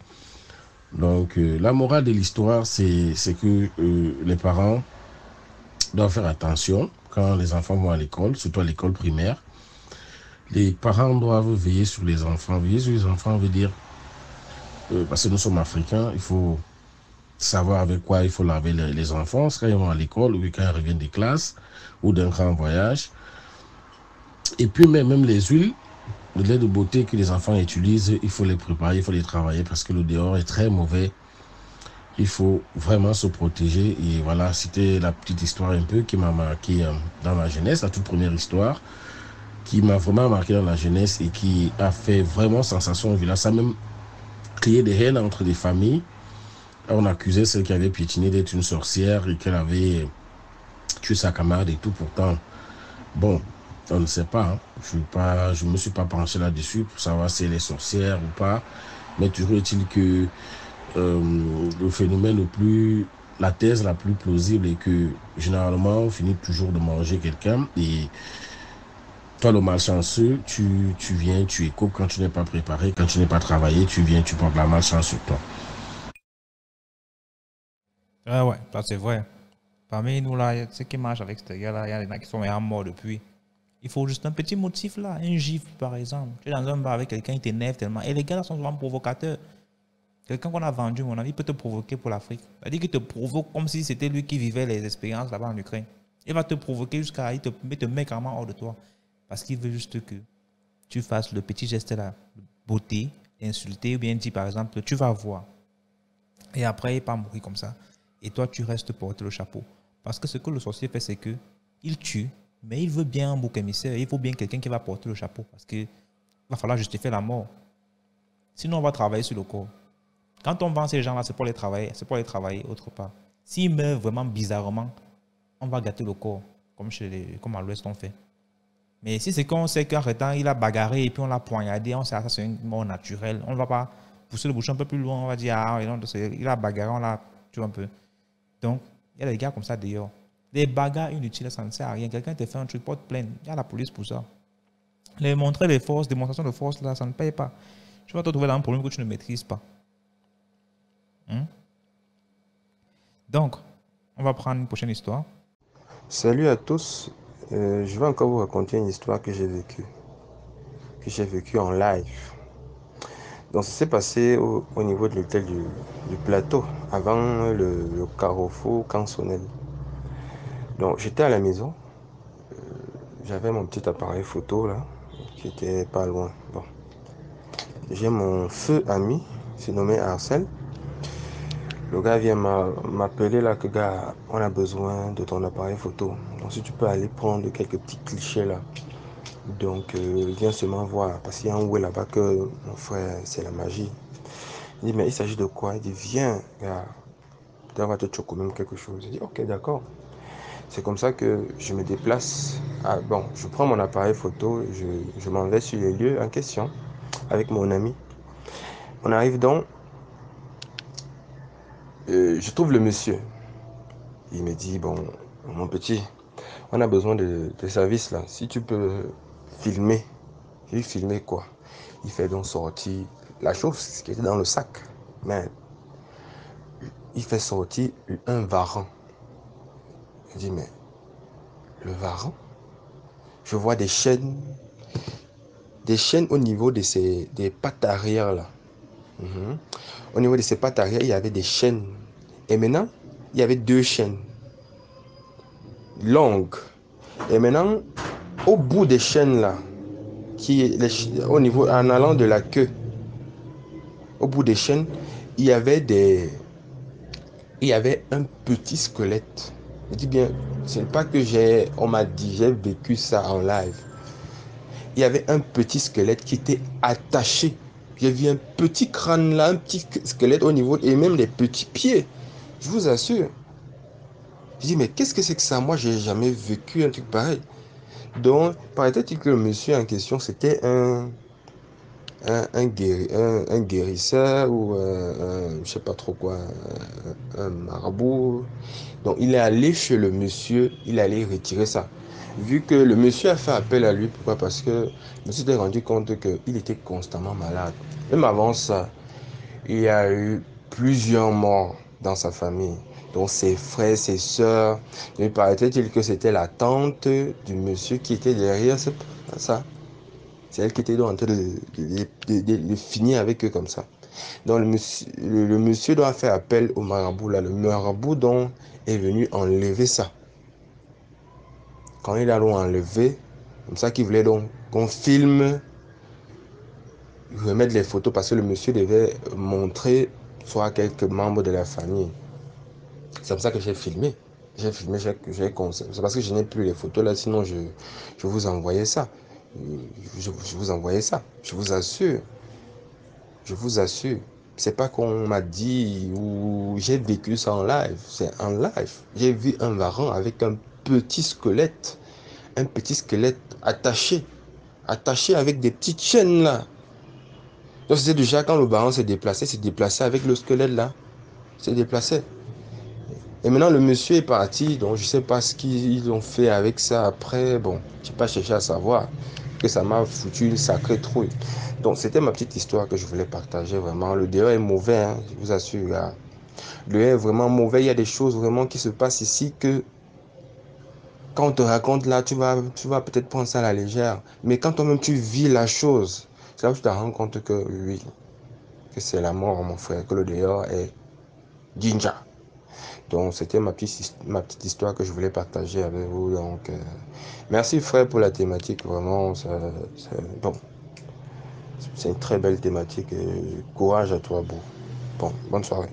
S9: Donc, la morale de l'histoire, c'est que les parents doivent faire attention quand les enfants vont à l'école, surtout à l'école primaire. Les parents doivent veiller sur les enfants. Veiller sur les enfants veut dire, parce que nous sommes africains, il faut savoir avec quoi il faut laver les enfants, quand ils vont à l'école ou quand ils reviennent des classes ou d'un grand voyage. Et puis même les huiles, le lait de beauté que les enfants utilisent, il faut les préparer, il faut les travailler parce que le dehors est très mauvais. Il faut vraiment se protéger. Et voilà, c'était la petite histoire un peu qui m'a marqué dans ma jeunesse, la toute première histoire qui m'a vraiment marqué dans la jeunesse et qui a fait vraiment sensation au village. Ça a même créé des haines entre des familles. On accusait celle qui avait piétiné d'être une sorcière et qu'elle avait tué sa camarade et tout. Pourtant, bon, on ne sait pas. Hein. Je ne me suis pas penché là-dessus pour savoir si elle est sorcière ou pas. Mais toujours est-il que le phénomène la thèse la plus plausible est que généralement, on finit toujours de manger quelqu'un et toi, le malchanceux, tu viens, tu écoutes quand tu n'es pas préparé, quand tu n'es pas travaillé, tu viens, tu portes la malchance sur toi.
S1: Ah ouais, ça c'est vrai. Parmi nous là, ceux qui marchent avec ce gars-là, il y en a qui sont morts depuis. Il faut juste un petit motif là, un gifle par exemple. Tu es dans un bar avec quelqu'un, il t'énerve tellement. Et les gars là sont souvent provocateurs. Quelqu'un qu'on a vendu, mon ami, il peut te provoquer pour l'Afrique. C'est-à-dire qu'il te provoque comme si c'était lui qui vivait les expériences là-bas en Ukraine. Il va te provoquer jusqu'à il te met carrément hors de toi. Parce qu'il veut juste que tu fasses le petit geste là, beauté, insulter ou bien dire par exemple, tu vas voir. Et après, il n'est pas mourir comme ça. Et toi, tu restes porter le chapeau. Parce que ce que le sorcier fait, c'est que il tue, mais il veut bien un bouc émissaire. Il faut bien quelqu'un qui va porter le chapeau. Parce qu'il va falloir justifier la mort. Sinon, on va travailler sur le corps. Quand on vend ces gens-là, c'est pour les travailler autre part. S'ils meurent vraiment bizarrement, on va gâter le corps, comme à l'Ouest on fait. Mais si c'est qu'on sait qu'arrêtant, il a bagarré et puis on l'a poignardé, on sait que ça c'est une mort naturelle. On ne va pas pousser le bouchon un peu plus loin, on va dire, ah, non, il a bagarré, on l'a tué un peu. Donc, il y a des gars comme ça d'ailleurs. Des bagarres inutiles, ça ne sert à rien. Quelqu'un te fait un truc, porte plainte. Il y a la police pour ça. Les montrer les forces, démonstration de force, là, ça ne paye pas. Tu vas te trouver dans un problème que tu ne maîtrises pas. Donc, on va prendre une prochaine histoire.
S10: Salut à tous. Je vais encore vous raconter une histoire que j'ai vécue en live. Donc, ça s'est passé au niveau de l'hôtel du Plateau, avant le carrefour Cansonnel. Donc, j'étais à la maison. J'avais mon petit appareil photo là, qui était pas loin. Bon. J'ai mon feu ami, c'est nommé Arcel. Le gars vient m'appeler là, que gars, on a besoin de ton appareil photo. Donc si tu peux aller prendre quelques petits clichés là. Donc viens seulement voir, parce qu'il y a un ouais là-bas que mon frère, c'est la magie. Il dit mais il s'agit de quoi? Il dit viens, gars, peut-être on va te choquer même quelque chose. Je dis ok d'accord. C'est comme ça que je me déplace. Bon, je prends mon appareil photo, je m'en vais sur les lieux en question avec mon ami. On arrive donc. Je trouve le monsieur. Il me dit, bon, mon petit, on a besoin de services là. Si tu peux filmer. Il filmait quoi? Il fait donc sortir la chose qui était dans le sac. Mais il fait sortir un varan. Je dis, mais le varan? Je vois des chaînes au niveau de des pattes arrière là. Au niveau de ses pattes arrière, il y avait des chaînes. Et maintenant, il y avait deux chaînes longues. Et maintenant, au bout des chaînes là, au niveau, en allant de la queue, au bout des chaînes, il y avait un petit squelette. Je dis bien, ce n'est pas que on m'a dit, j'ai vécu ça en live. Il y avait un petit squelette qui était attaché. J'ai vu un petit crâne là, un petit squelette au niveau, et même des petits pieds. Je vous assure. Je dis, mais qu'est-ce que c'est que ça? Moi, j'ai jamais vécu un truc pareil. Donc, paraît-il que le monsieur en question, c'était un guérisseur ou je sais pas trop quoi, un marabout. Donc, il est allé chez le monsieur, il allait retirer ça. Vu que le monsieur a fait appel à lui, pourquoi? Parce que le monsieur s'est rendu compte qu'il était constamment malade. Même avant ça, il y a eu plusieurs morts dans sa famille. Donc ses frères, ses sœurs. Il paraît-il que c'était la tante du monsieur qui était derrière ça. C'est elle qui était en train de finir avec eux comme ça. Donc le monsieur doit faire appel au marabout là. Le marabout donc est venu enlever ça. Quand il a enlevé, comme ça qu'il voulait donc qu'on filme, remettre les photos parce que le monsieur devait montrer soit quelques membres de la famille. C'est comme ça que j'ai filmé. C'est parce que je n'ai plus les photos là, sinon je vous envoyais ça. Je vous envoyais ça. Je vous assure. Je vous assure. C'est pas qu'on m'a dit ou j'ai vécu ça en live. C'est en live. J'ai vu un varan avec un petit squelette. Un petit squelette attaché. Attaché avec des petites chaînes là. Donc c'est déjà quand le varan s'est déplacé avec le squelette là. C'est déplacé. Et maintenant le monsieur est parti, donc je sais pas ce qu'ils ont fait avec ça après. Bon, je n'ai pas cherché à savoir, que ça m'a foutu une sacrée trouille. Donc c'était ma petite histoire que je voulais partager vraiment. Le dehors est mauvais, hein, je vous assure. Là. Le dehors est vraiment mauvais, il y a des choses vraiment qui se passent ici que quand on te raconte là, tu vas peut-être prendre ça à la légère. Mais quand toi-même tu vis la chose, c'est là où tu te rends compte que oui, que c'est la mort mon frère, que le dehors est Jinja. Donc c'était ma petite histoire que je voulais partager avec vous. Donc merci frère pour la thématique, vraiment. Bon. C'est une très belle thématique. Courage à toi, Beau. Bon, bonne soirée.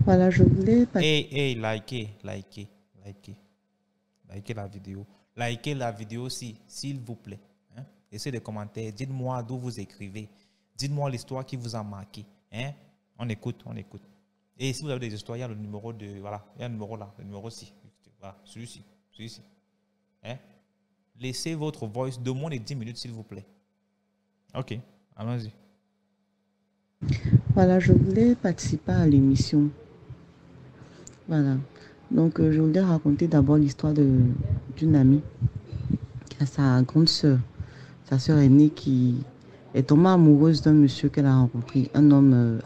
S11: Voilà, je voulais...
S1: Hey, likez la vidéo. Likez la vidéo aussi, s'il vous plaît. Hein? Laissez des commentaires. Dites-moi d'où vous écrivez. Dites-moi l'histoire qui vous a marqué. Hein? On écoute. Et si vous avez des histoires, il y a le numéro de... Voilà, il y a un numéro là, le numéro-ci. Voilà, celui-ci. Hein? Laissez votre voice de moins de 10 minutes, s'il vous plaît. Ok, allons-y.
S11: Voilà, je voulais participer à l'émission. Voilà. Donc, je voulais raconter d'abord l'histoire d'une amie qui a sa grande sœur, sa sœur aînée qui est tombée amoureuse d'un monsieur qu'elle a rencontré, un homme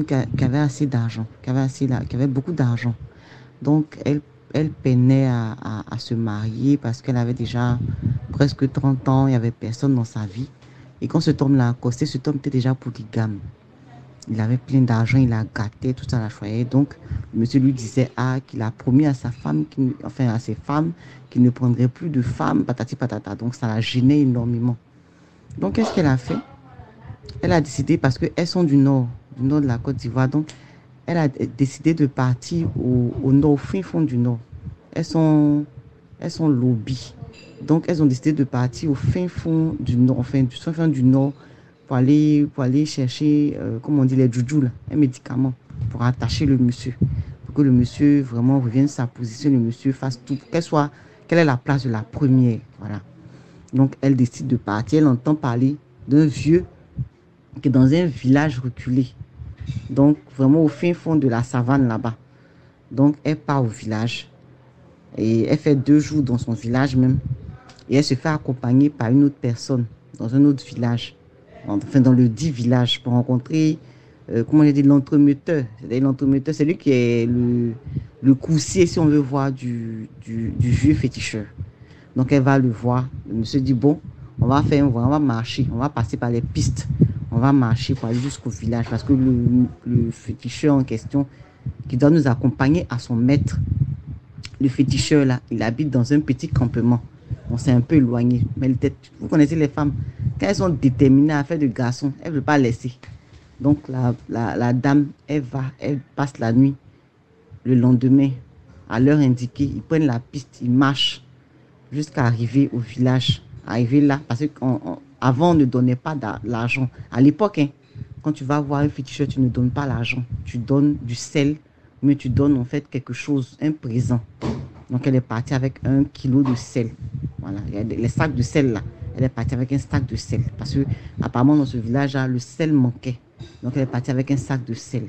S11: qui avait assez d'argent, qui avait beaucoup d'argent. Donc, elle peinait à se marier parce qu'elle avait déjà presque 30 ans, il n'y avait personne dans sa vie. Et quand cet homme l'a accosté, cet homme était déjà polygame. Il avait plein d'argent, il a gâté, tout ça la choyait. Donc, le monsieur lui disait qu'il a promis à sa femme, à ses femmes, qu'il ne prendrait plus de femmes, patati patata. Donc, ça la gênait énormément. Donc, qu'est-ce qu'elle a fait? Elle a décidé, parce qu'elles sont du nord de la Côte d'Ivoire, donc elle a décidé de partir au nord, au fin fond du nord. Elles sont lobbies. Donc, elles ont décidé de partir au fin fond du nord, du fin fond du nord, pour aller chercher, comment on dit, les joujou, là, un médicament, pour attacher le monsieur. Pour que le monsieur vraiment revienne sa position, le monsieur fasse tout, quelle est la place de la première. Voilà. Donc, elle décide de partir. Elle entend parler d'un vieux qui est dans un village reculé. Donc, vraiment au fin fond de la savane là-bas. Donc, elle part au village. Et elle fait 2 jours dans son village même. Et elle se fait accompagner par une autre personne dans un autre village. Enfin, dans le dit village, pour rencontrer, comment j'ai dit, l'entremetteur. L'entremetteur, c'est lui qui est le coursier, si on veut voir, du vieux féticheur. Donc, elle va le voir. Le monsieur dit, bon, on va marcher, on va passer par les pistes. On va marcher pour aller jusqu'au village. Parce que le féticheur en question, qui doit nous accompagner à son maître, le féticheur là, il habite dans un petit campement. On s'est un peu éloigné. Mais vous connaissez les femmes, quand elles sont déterminées à faire de garçons, elles ne veulent pas laisser. Donc la dame, elle passe la nuit. Le lendemain, à l'heure indiquée, ils prennent la piste, ils marchent jusqu'à arriver au village. Arriver là, parce qu'avant on ne donnait pas l'argent. À l'époque, quand tu vas voir un féticheur, tu ne donnes pas l'argent. Tu donnes du sel, mais tu donnes en fait quelque chose, un présent. Donc elle est partie avec 1 kilo de sel. Voilà, il y a les sacs de sel là. Elle est partie avec un sac de sel. Parce que apparemment dans ce village là, le sel manquait. Donc elle est partie avec un sac de sel.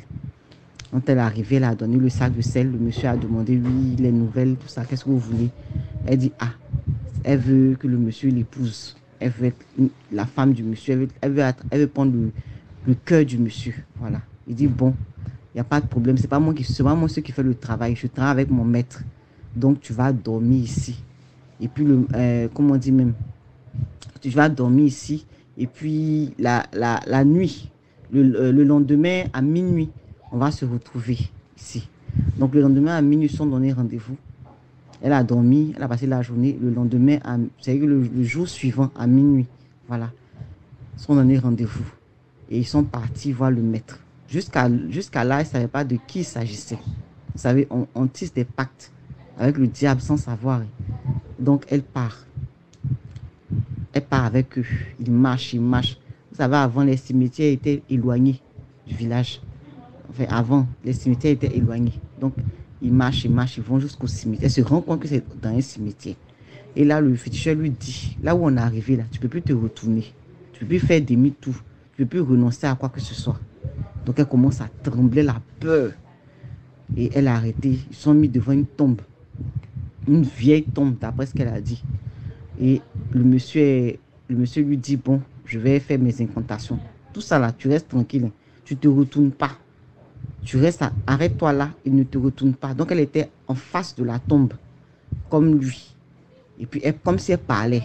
S11: Quand elle est arrivée, elle a donné le sac de sel. Le monsieur a demandé, oui, les nouvelles, tout ça, qu'est-ce que vous voulez? Elle dit, elle veut que le monsieur l'épouse. Elle veut être la femme du monsieur. Elle veut prendre le cœur du monsieur. Voilà. Il dit, bon, il n'y a pas de problème. C'est pas moi qui fais le travail. Je travaille avec mon maître. Donc, tu vas dormir ici. Et puis, comment on dit même, tu vas dormir ici. Et puis, la nuit, le lendemain, à minuit, on va se retrouver ici. Donc, le lendemain, à minuit, ils sont donnés rendez-vous. Elle a dormi, elle a passé la journée. Le lendemain, c'est le jour suivant, à minuit, voilà, ils sont donnés rendez-vous. Et ils sont partis voir le maître. Jusqu'à là, ils ne savaient pas de qui il s'agissait. Vous savez, on tisse des pactes avec le diable sans savoir. Donc, elle part. Elle part avec eux. Ils marchent. Vous savez, avant, les cimetières étaient éloignés du village. Enfin, avant, les cimetières étaient éloignés. Donc, ils marchent, ils vont jusqu'au cimetière. Elle se rend compte que c'est dans un cimetière. Et là, le féticheur lui dit, là où on est arrivé, là, tu ne peux plus te retourner. Tu ne peux plus faire demi-tour. Tu ne peux plus renoncer à quoi que ce soit. Donc, elle commence à trembler, la peur. Et elle a arrêté. Ils sont mis devant une tombe. Une vieille tombe, d'après ce qu'elle a dit. Et le monsieur lui dit, bon, je vais faire mes incantations. Tout ça là, tu restes tranquille. Tu ne te retournes pas. Tu restes, arrête-toi là et ne te retourne pas. Donc, elle était en face de la tombe, comme lui. Et puis, comme si elle parlait,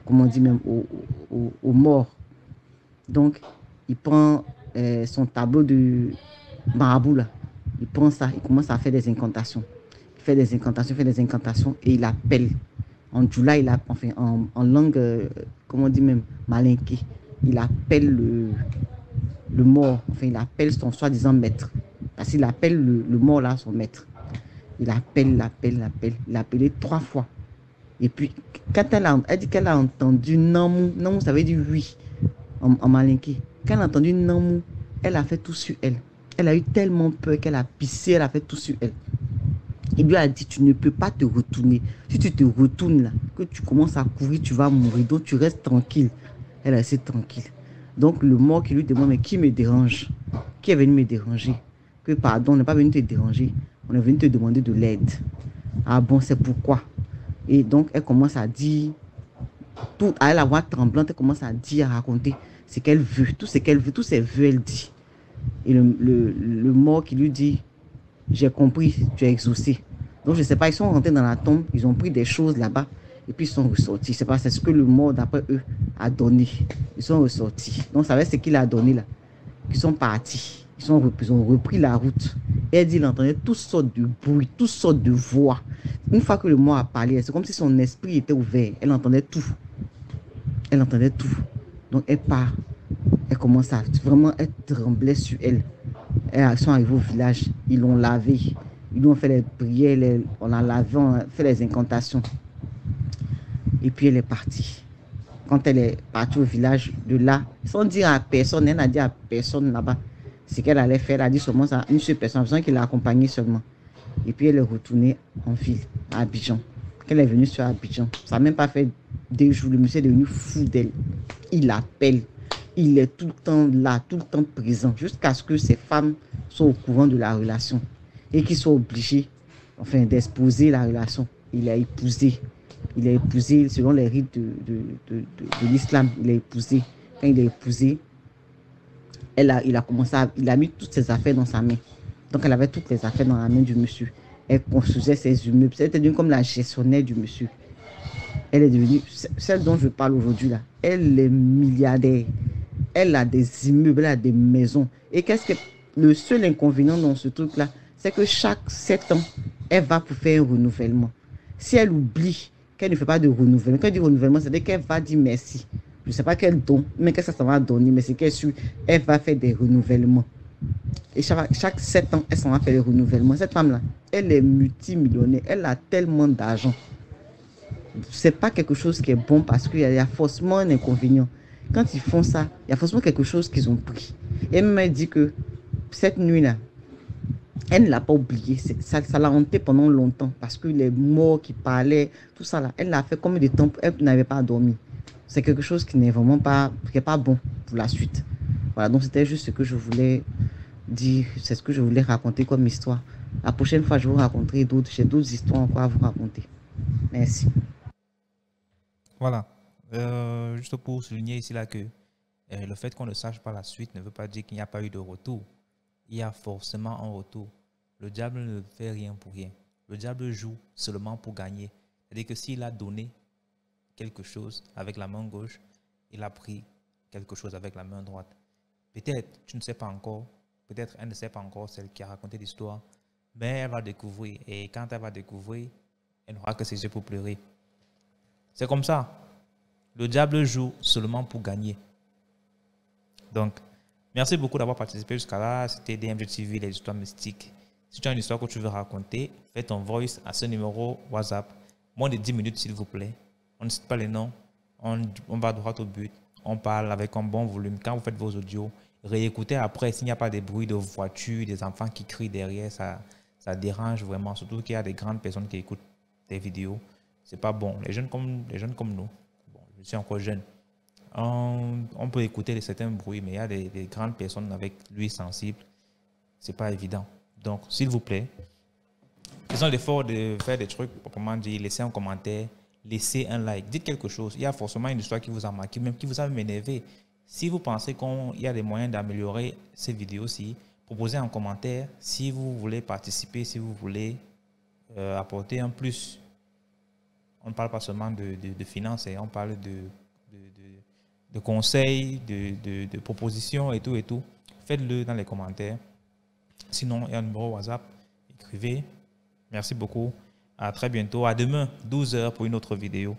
S11: comment on dit même, aux morts. Donc, il prend son tableau de marabout là. Il prend ça, il commence à faire des incantations. Il fait des incantations et il appelle en djoula, enfin, en langue, comment on dit même, malinké, il appelle le mort, enfin, il appelle son soi-disant maître. Parce qu'il appelle le mort là, son maître. Il appelle, il a appelé 3 fois. Et puis, quand elle dit qu'elle a entendu Namou, Namou ça veut dire oui, en malinké. Quand elle a entendu Namou, elle a fait tout sur elle. Elle a eu tellement peur qu'elle a pissé, elle a fait tout sur elle. Il lui a dit, tu ne peux pas te retourner. Si tu te retournes là, que tu commences à courir, tu vas mourir. Donc, tu restes tranquille. Elle a resté tranquille. Donc, le mort qui lui demande, mais qui me dérange? Qui est venu me déranger? Que pardon, on n'est pas venu te déranger. On est venu te demander de l'aide. Ah bon, c'est pourquoi? Et donc, elle commence à dire, à la voix tremblante, elle commence à dire, à raconter ce qu'elle veut, tout ce qu'elle veut, tous ses vœux, elle dit. Et le mort qui lui dit, j'ai compris, tu as exaucé. Donc, je ne sais pas, ils sont rentrés dans la tombe, ils ont pris des choses là-bas, et puis ils sont ressortis. Je ne sais pas, c'est ce que le mort, d'après eux, a donné. Ils sont ressortis. Donc, ça va être ce qu'il a donné là. Ils sont partis. Ils ont repris la route. Et elle dit, il entendait toutes sortes de bruits, toutes sortes de voix. Une fois que le mort a parlé, c'est comme si son esprit était ouvert. Elle entendait tout. Elle entendait tout. Donc, elle part. Elle commence à vraiment être tremblée sur elle. Elles sont arrivées au village. Ils l'ont lavé. Ils lui ont fait les prières. On l'a lavé, on a fait les incantations. Et puis, elle est partie. Quand elle est partie au village, de là, sans dire à personne, elle n'a dit à personne là-bas ce qu'elle allait faire. Elle a dit seulement à une seule personne, besoin qu'il l'a accompagnée seulement. Et puis, elle est retournée en ville, à Abidjan. Quand elle est venue sur Abidjan, ça n'a même pas fait 2 jours. Le monsieur est devenu fou d'elle. Il l'appelle. Il est tout le temps là, tout le temps présent, jusqu'à ce que ces femmes soient au courant de la relation et qu'ils soient obligés, enfin, d'exposer la relation. Il a épousé. Il a épousé selon les rites de l'islam. Il a épousé. Quand il a épousé, il a mis toutes ses affaires dans sa main. Donc, elle avait toutes les affaires dans la main du monsieur. Elle construisait ses immeubles. Elle était devenue comme la gestionnaire du monsieur. Elle est devenue, celle dont je parle aujourd'hui là, elle est milliardaire. Elle a des immeubles, elle a des maisons. Et le seul inconvénient dans ce truc-là, c'est que chaque 7 ans, elle va pour faire un renouvellement. Si elle oublie qu'elle ne fait pas de renouvellement, quand elle dit renouvellement, c'est-à-dire qu'elle va dire merci. Je ne sais pas quel don, mais qu'est-ce que ça va donner, mais c'est qu'elle elle va faire des renouvellements. Et chaque 7 ans, elle s'en va faire des renouvellements. Cette femme-là, elle est multimillionnaire, elle a tellement d'argent. C'est pas quelque chose qui est bon parce qu'il y a forcément un inconvénient. Quand ils font ça, il y a forcément quelque chose qu'ils ont pris. Et elle m'a dit que cette nuit-là, elle ne l'a pas oublié. Ça l'a hanté pendant longtemps parce que les morts qui parlaient, tout ça là, elle l'a fait combien de temps, elle n'avait pas dormi. C'est quelque chose qui n'est vraiment pas, qui n'est pas bon pour la suite. Voilà, donc c'était juste ce que je voulais dire, c'est ce que je voulais raconter comme histoire. La prochaine fois, je vous raconterai j'ai d'autres histoires encore à vous raconter. Merci.
S1: Voilà. Juste pour souligner ici là que le fait qu'on ne sache pas la suite ne veut pas dire qu'il n'y a pas eu de retour. Il y a forcément un retour. Le diable ne fait rien pour rien. Le diable joue seulement pour gagner. C'est-à-dire que s'il a donné quelque chose avec la main gauche, il a pris quelque chose avec la main droite. Peut-être, tu ne sais pas encore, peut-être elle ne sait pas encore, celle qui a raconté l'histoire, mais elle va découvrir. Et quand elle va découvrir, elle n'aura que ses yeux pour pleurer. C'est comme ça. Le diable joue seulement pour gagner. Donc, merci beaucoup d'avoir participé jusqu'à là. C'était DMG TV, les histoires mystiques. Si tu as une histoire que tu veux raconter, fais ton voice à ce numéro WhatsApp. Moins de 10 minutes, s'il vous plaît. On ne cite pas les noms. On va droit au but. On parle avec un bon volume. Quand vous faites vos audios, réécoutez après. S'il n'y a pas des bruits de voiture, des enfants qui crient derrière, ça dérange vraiment. Surtout qu'il y a des grandes personnes qui écoutent tes vidéos. C'est pas bon. Les jeunes comme nous. Je suis encore jeune. On peut écouter certains bruits, mais il y a des grandes personnes avec l'ouïe sensible. C'est pas évident. Donc, s'il vous plaît, faisons l'effort de faire des trucs, comment dire, laissez un commentaire, laissez un like, dites quelque chose. Il y a forcément une histoire qui vous a marqué, même qui vous a énervé. Si vous pensez qu'il y a des moyens d'améliorer ces vidéos-ci, proposez un commentaire. Si vous voulez participer, si vous voulez apporter un plus. On ne parle pas seulement de finances, on parle de conseils, de propositions et tout. Faites-le dans les commentaires. Sinon, il y a un numéro WhatsApp. Écrivez. Merci beaucoup. À très bientôt. À demain, 12 h pour une autre vidéo.